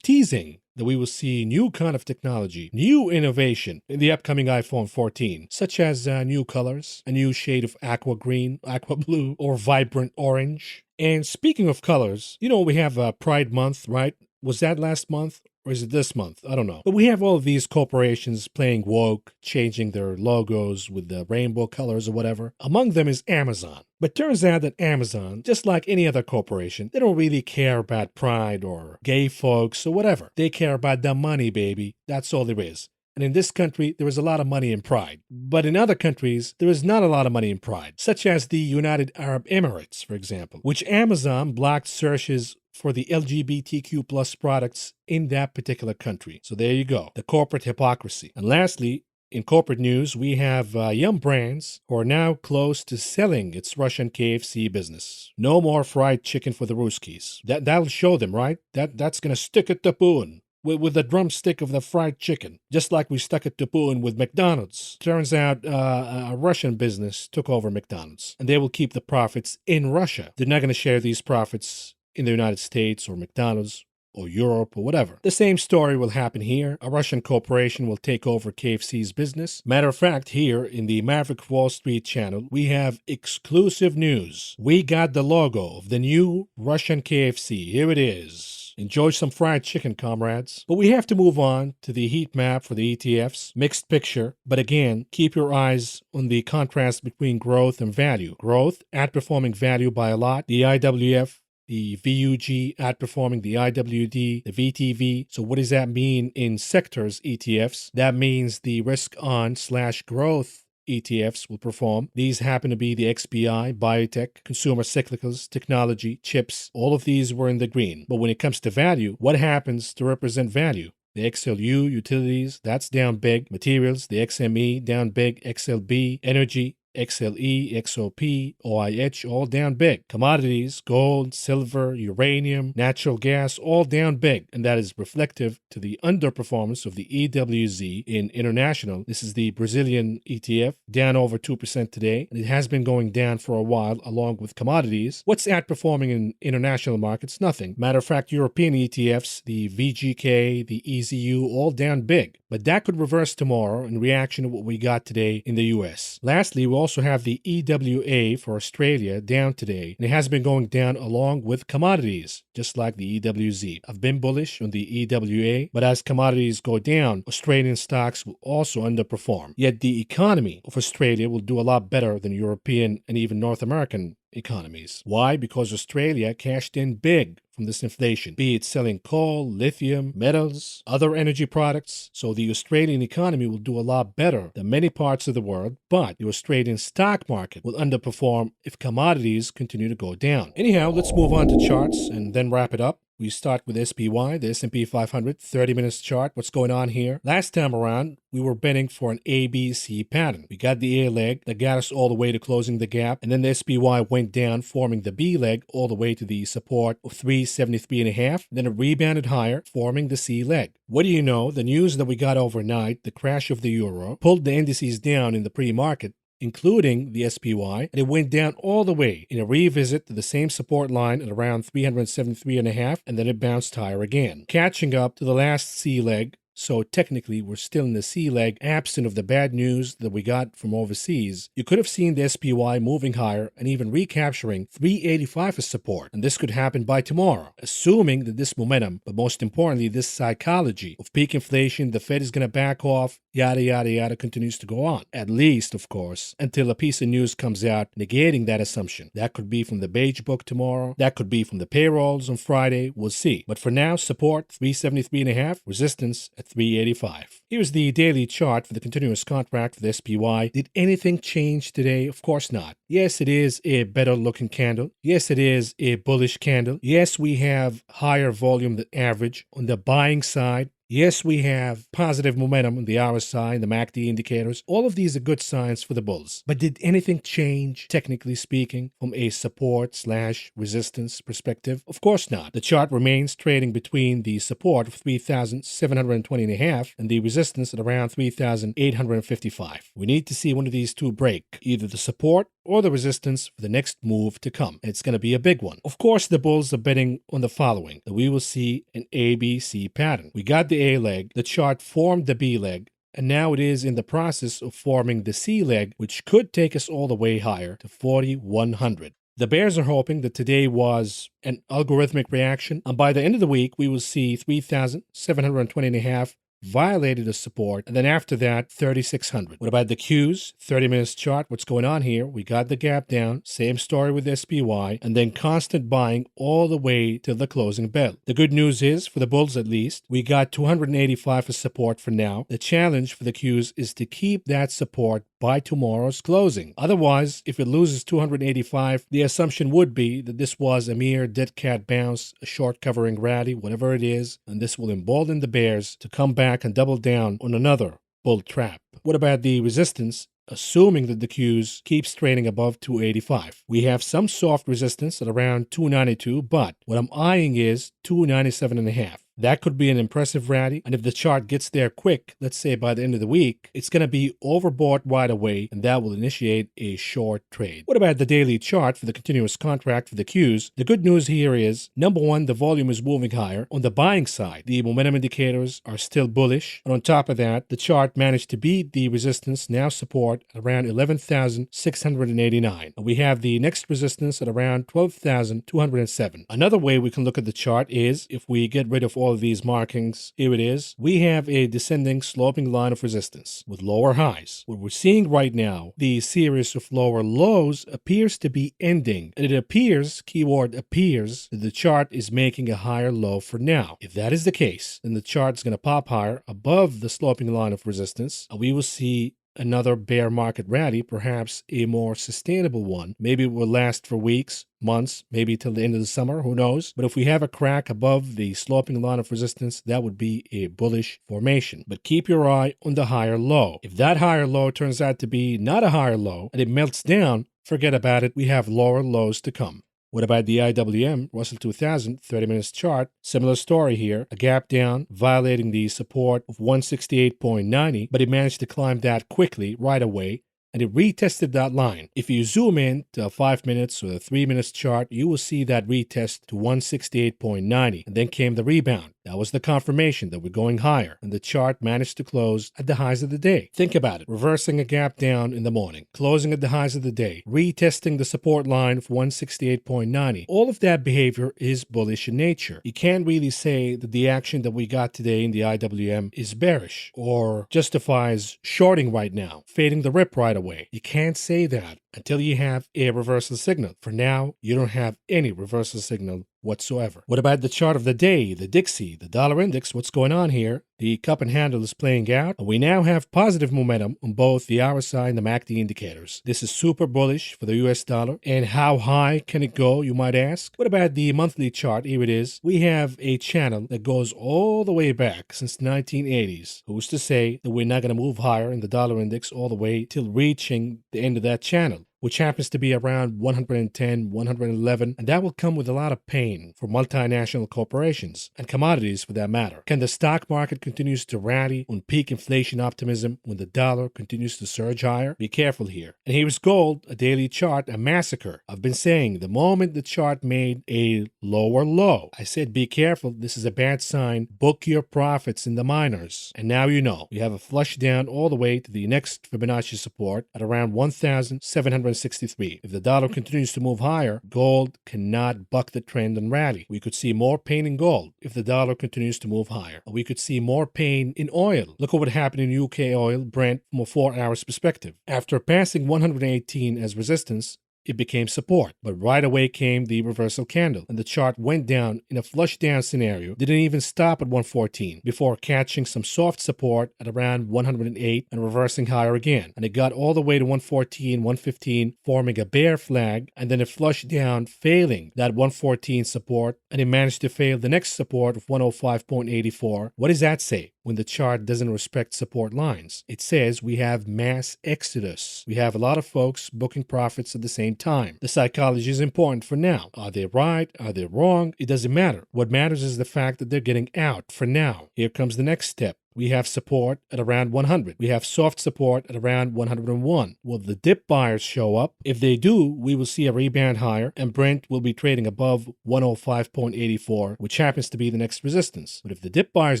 teasing that we will see new kind of technology, new innovation in the upcoming iPhone 14, such as new colors, a new shade of aqua green, aqua blue, or vibrant orange. And speaking of colors, we have Pride Month, right? Was that last month? Or is it this month? I don't know. But we have all of these corporations playing woke, changing their logos with the rainbow colors or whatever. Among them is Amazon. But turns out that Amazon, just like any other corporation, they don't really care about pride or gay folks or whatever. They care about the money, baby. That's all there is. And in this country, there is a lot of money in pride. But in other countries, there is not a lot of money in pride, such as the United Arab Emirates, for example, which Amazon blocked searches for the LGBTQ plus products in that particular country. So there you go, the corporate hypocrisy. And lastly, in corporate news, we have Yum Brands, who are now close to selling its Russian KFC business. No more fried chicken for the Ruskies. That'll show them, right? That's going to stick at the poon. With the drumstick of the fried chicken, just like we stuck it to Putin with McDonald's. Turns out a Russian business took over McDonald's, and they will keep the profits in Russia. They're not going to share these profits in the United States or McDonald's or Europe or whatever. The same story will happen here. A Russian corporation will take over KFC's business. Matter of fact, here in the Maverick Wall Street channel, we have exclusive news. We got the logo of the new Russian KFC. Here it is. Enjoy some fried chicken, comrades. But we have to move on to the heat map for the ETFs. Mixed picture, but again, keep your eyes on the contrast between growth and value. Growth outperforming value by a lot. The IWF, the VUG outperforming the IWD, the VTV. So what does that mean in sectors ETFs? That means the risk on / growth ETFs will perform. These happen to be the XBI, biotech, consumer cyclicals, technology, chips. All of these were in the green. But when it comes to value, what happens to represent value? The XLU, utilities, that's down big. Materials, the XME, down big. XLB, energy, XLE, XOP, OIH, all down big. Commodities, gold, silver, uranium, natural gas, all down big. And that is reflective to the underperformance of the EWZ in international. This is the Brazilian ETF, down over 2% today. And it has been going down for a while along with commodities. What's outperforming in international markets? Nothing. Matter of fact, European ETFs, the VGK, the EZU, all down big. But that could reverse tomorrow in reaction to what we got today in the US. Lastly, we also have the EWA for Australia down today, and it has been going down along with commodities, just like the EWZ. I've been bullish on the EWA, but as commodities go down, Australian stocks will also underperform. Yet the economy of Australia will do a lot better than European and even North American economies. Why? Because Australia cashed in big from this inflation, be it selling coal, lithium, metals, other energy products. So the Australian economy will do a lot better than many parts of the world, but the Australian stock market will underperform if commodities continue to go down. Anyhow, let's move on to charts and then wrap it up. We start with SPY, the S&P 500, 30 minutes chart. What's going on here? Last time around, we were betting for an ABC pattern. We got the A leg that got us all the way to closing the gap, and then the SPY went down, forming the B leg all the way to the support of 373.5. Then it rebounded higher, forming the C leg. What do you know? The news that we got overnight, the crash of the euro, pulled the indices down in the pre-market, including the SPY, and it went down all the way in a revisit to the same support line at around 373.5, and then it bounced higher again, catching up to the last C leg. So technically, we're still in the C leg, absent of the bad news that we got from overseas. You could have seen the SPY moving higher and even recapturing 385 as support. And this could happen by tomorrow, assuming that this momentum, but most importantly, this psychology of peak inflation, the Fed is going to back off, yada, yada, yada, continues to go on. At least, of course, until a piece of news comes out negating that assumption. That could be from the Beige Book tomorrow. That could be from the payrolls on Friday. We'll see. But for now, support 373.5, resistance at 385. Here's the daily chart for the continuous contract for the SPY. Did anything change today? Of course not. Yes, it is a better looking candle. Yes, it is a bullish candle. Yes, we have higher volume than average on the buying side. Yes, we have positive momentum on the RSI and the MACD indicators. All of these are good signs for the bulls. But did anything change, technically speaking, from a support/resistance perspective? Of course not. The chart remains trading between the support of 3,720.5 and the resistance at around 3,855. We need to see one of these two break, either the support or the resistance for the next move to come. It's going to be a big one. Of course, the bulls are betting on the following, that we will see an ABC pattern. We got the A leg, the chart formed the B leg, and now it is in the process of forming the C leg, which could take us all the way higher to 4,100. The bears are hoping that today was an algorithmic reaction, and by the end of the week, we will see 3,720.5 violated a support, and then after that 3,600. What about the Qs? 30 minutes chart. What's going on here? We got the gap down, same story with SPY, and then constant buying all the way to the closing bell. The good news is, for the bulls at least, we got 285 as support for now. The challenge for the Qs is to keep that support by tomorrow's closing. Otherwise, if it loses 285, the assumption would be that this was a mere dead cat bounce, a short covering rally, whatever it is, and this will embolden the bears to come back and double down on another bull trap. What about the resistance? Assuming that the Qs keeps trading above 285. We have some soft resistance at around 292, but what I'm eyeing is 297.5. That could be an impressive rally, and if the chart gets there quick, let's say by the end of the week, it's going to be overbought right away, and that will initiate a short trade. What about the daily chart for the continuous contract for the Qs? The good news here is, number one, the volume is moving higher. On the buying side, the momentum indicators are still bullish, and on top of that, the chart managed to beat the resistance, now support, at around 11,689. And we have the next resistance at around 12,207. Another way we can look at the chart is, if we get rid of all of these markings, here it is, we have a descending sloping line of resistance with lower highs. What we're seeing right now, the series of lower lows appears to be ending, and it appears, keyword appears, that the chart is making a higher low for now. If that is the case, then the chart is going to pop higher above the sloping line of resistance, and we will see another bear market rally, perhaps a more sustainable one. Maybe it will last for weeks, months, maybe till the end of the summer, who knows? But if we have a crack above the sloping line of resistance, that would be a bullish formation. But keep your eye on the higher low. If that higher low turns out to be not a higher low and it melts down, forget about it. We have lower lows to come. What about the IWM, Russell 2000, 30 minutes chart? Similar story here. A gap down, violating the support of 168.90, but it managed to climb that quickly, right away, and it retested that line. If you zoom in to a 5 minutes or a 3 minutes chart, you will see that retest to 168.90, and then came the rebound. That was the confirmation that we're going higher, and the chart managed to close at the highs of the day. Think about it. Reversing a gap down in the morning, closing at the highs of the day, retesting the support line of 168.90. All of that behavior is bullish in nature. You can't really say that the action that we got today in the IWM is bearish or justifies shorting right now, fading the rip right away. You can't say that until you have a reversal signal. For now, you don't have any reversal signal whatsoever. What about the chart of the day, the Dixie, the dollar index? What's going on here? The cup and handle is playing out, and we now have positive momentum on both the RSI and the MACD indicators. This is super bullish for the US dollar. And how high can it go, you might ask? What about the monthly chart? Here it is. We have a channel that goes all the way back since the 1980s. Who's to say that we're not going to move higher in the dollar index all the way till reaching the end of that channel, which happens to be around 110, 111, and that will come with a lot of pain for multinational corporations and commodities for that matter. Can the stock market continues to rally on peak inflation optimism when the dollar continues to surge higher? Be careful here. And here's gold, a daily chart, a massacre. I've been saying the moment the chart made a lower low, I said be careful, this is a bad sign. Book your profits in the minors. And now you know. We have a flush down all the way to the next Fibonacci support at around 1,763. If the dollar continues to move higher, gold cannot buck the trend and rally. We could see more pain in gold if the dollar continues to move higher. We could see more pain in oil. Look at what happened in UK oil, Brent, from a 4 hours perspective. After passing 118 as resistance, it became support. But right away came the reversal candle, and the chart went down in a flush down scenario, didn't even stop at 114 before catching some soft support at around 108 and reversing higher again. And it got all the way to 114, 115, forming a bear flag, and then it flushed down, failing that 114 support, and it managed to fail the next support of 105.84. What does that say? When the chart doesn't respect support lines, it says we have mass exodus. We have a lot of folks booking profits at the same time. The psychology is important for now. Are they right? Are they wrong? It doesn't matter. What matters is the fact that they're getting out for now. Here comes the next step. We have support at around 100. We have soft support at around 101. Will the dip buyers show up? If they do, we will see a rebound higher, and Brent will be trading above 105.84, which happens to be the next resistance. But if the dip buyers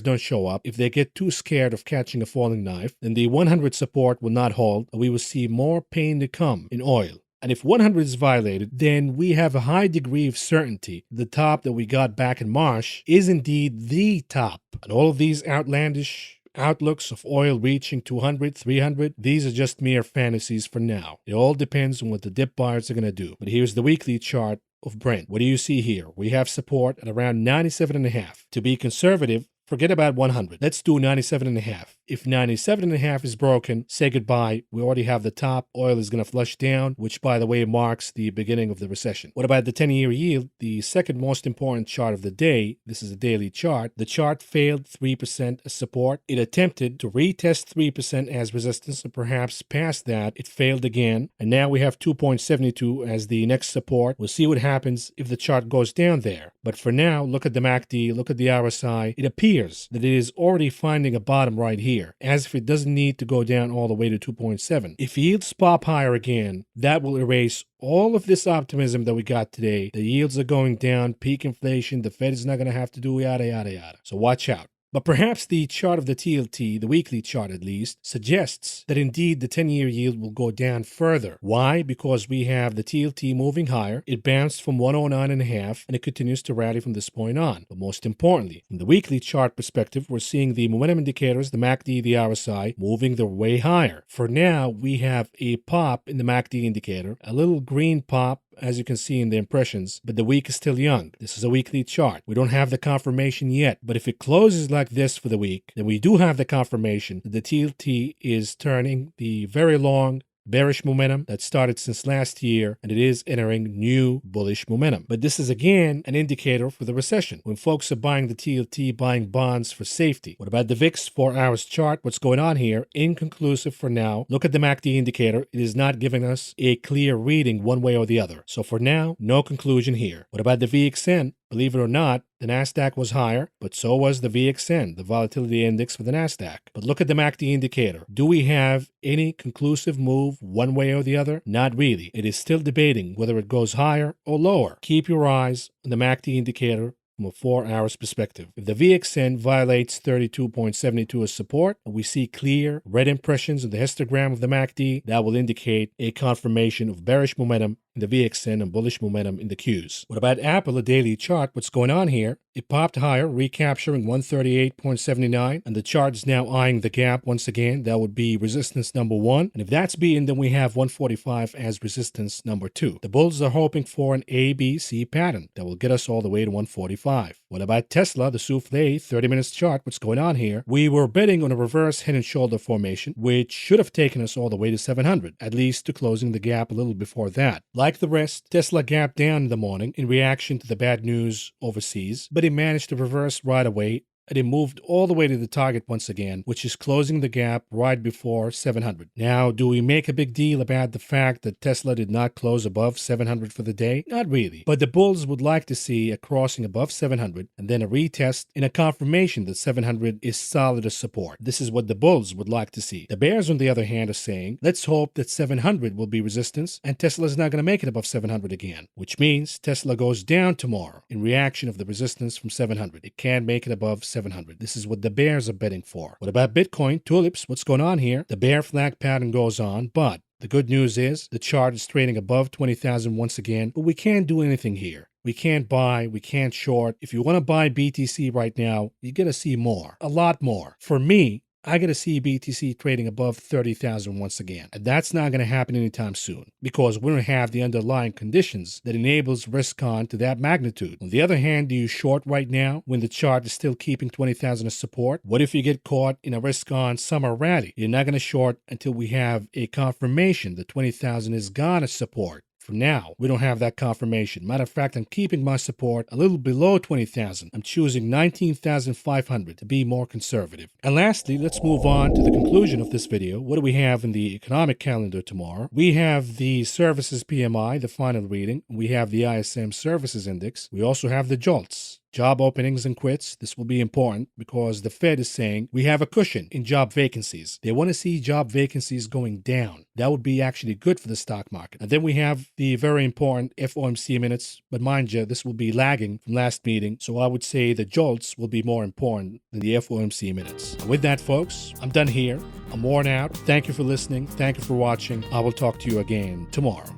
don't show up, if they get too scared of catching a falling knife, then the 100 support will not hold, and we will see more pain to come in oil. And if 100 is violated, then we have a high degree of certainty the top that we got back in March is indeed the top. And all of these outlandish outlooks of oil reaching 200, 300, these are just mere fantasies for now. It all depends on what the dip buyers are going to do. But here's the weekly chart of Brent. What do you see here? We have support at around 97.5. To be conservative, forget about 100. Let's do 97.5. If 97.5 is broken, say goodbye. We already have the top. Oil is going to flush down, which, by the way, marks the beginning of the recession. What about the 10-year yield? The second most important chart of the day. This is a daily chart. The chart failed 3% as support. It attempted to retest 3% as resistance, and perhaps past that, it failed again. And now we have 2.72 as the next support. We'll see what happens if the chart goes down there. But for now, look at the MACD, look at the RSI. It appears that it is already finding a bottom right here, as if it doesn't need to go down all the way to 2.7. If yields pop higher again, that will erase all of this optimism that we got today. The yields are going down, peak inflation, the Fed is not going to have to do yada, yada, yada. So watch out. But perhaps the chart of the TLT, the weekly chart at least, suggests that indeed the 10-year yield will go down further. Why? Because we have the TLT moving higher. It bounced from 109.5 and it continues to rally from this point on. But most importantly, from the weekly chart perspective, we're seeing the momentum indicators, the MACD, the RSI, moving their way higher. For now, we have a pop in the MACD indicator, a little green pop, as you can see in the impressions, but the week is still young. This is a weekly chart. We don't have the confirmation yet, but if it closes like this for the week, then we do have the confirmation that the TLT is turning the very long bearish momentum that started since last year, and it is entering new bullish momentum. But this is again an indicator for the recession. When folks are buying the TLT, buying bonds for safety. What about the VIX 4 hours chart? What's going on here? Inconclusive for now. Look at the MACD indicator. It is not giving us a clear reading one way or the other. So for now, no conclusion here. What about the VXN? Believe it or not, the NASDAQ was higher, but so was the VXN, the volatility index for the NASDAQ. But look at the MACD indicator. Do we have any conclusive move one way or the other? Not really. It is still debating whether it goes higher or lower. Keep your eyes on the MACD indicator from a 4 hours perspective. If the VXN violates 32.72 as support, and we see clear red impressions on the histogram of the MACD, that will indicate a confirmation of bearish momentum in the VXN and bullish momentum in the Qs. What about Apple, a daily chart? What's going on here? It popped higher, recapturing 138.79, and the chart is now eyeing the gap once again. That would be resistance number 1. And if that's beaten, then we have 145 as resistance number 2. The bulls are hoping for an ABC pattern that will get us all the way to 145. What about Tesla, the souffle, 30 minutes chart? What's going on here? We were betting on a reverse head and shoulder formation, which should have taken us all the way to 700, at least to closing the gap a little before that. Like the rest, Tesla gapped down in the morning in reaction to the bad news overseas, but it managed to reverse right away, and it moved all the way to the target once again, which is closing the gap right before 700. Now, do we make a big deal about the fact that Tesla did not close above 700 for the day? Not really. But the bulls would like to see a crossing above 700 and then a retest in a confirmation that 700 is solid as support. This is what the bulls would like to see. The bears, on the other hand, are saying, let's hope that 700 will be resistance and Tesla is not going to make it above 700 again, which means Tesla goes down tomorrow in reaction of the resistance from 700. It can't make it above 700. This is what the bears are betting for. What about Bitcoin? Tulips, what's going on here? The bear flag pattern goes on, but the good news is the chart is trading above 20,000 once again, but we can't do anything here. We can't buy, we can't short. If you want to buy BTC right now, you're going to see more, a lot more. For me, I got to see BTC trading above 30,000 once again. And that's not going to happen anytime soon because we don't have the underlying conditions that enables risk on to that magnitude. On the other hand, do you short right now when the chart is still keeping 20,000 as support? What if you get caught in a risk on summer rally? You're not going to short until we have a confirmation that 20,000 is gone as support. For now, we don't have that confirmation. Matter of fact, I'm keeping my support a little below 20,000. I'm choosing 19,500 to be more conservative. And lastly, let's move on to the conclusion of this video. What do we have in the economic calendar tomorrow? We have the services PMI, the final reading. We have the ISM services index. We also have the JOLTS. Job openings and quits. This will be important because the Fed is saying we have a cushion in job vacancies. They want to see job vacancies going down. That would be actually good for the stock market. And then we have the very important FOMC minutes. But mind you, this will be lagging from last meeting. So I would say the jolts will be more important than the FOMC minutes. And with that, folks, I'm done here. I'm worn out. Thank you for listening. Thank you for watching. I will talk to you again tomorrow.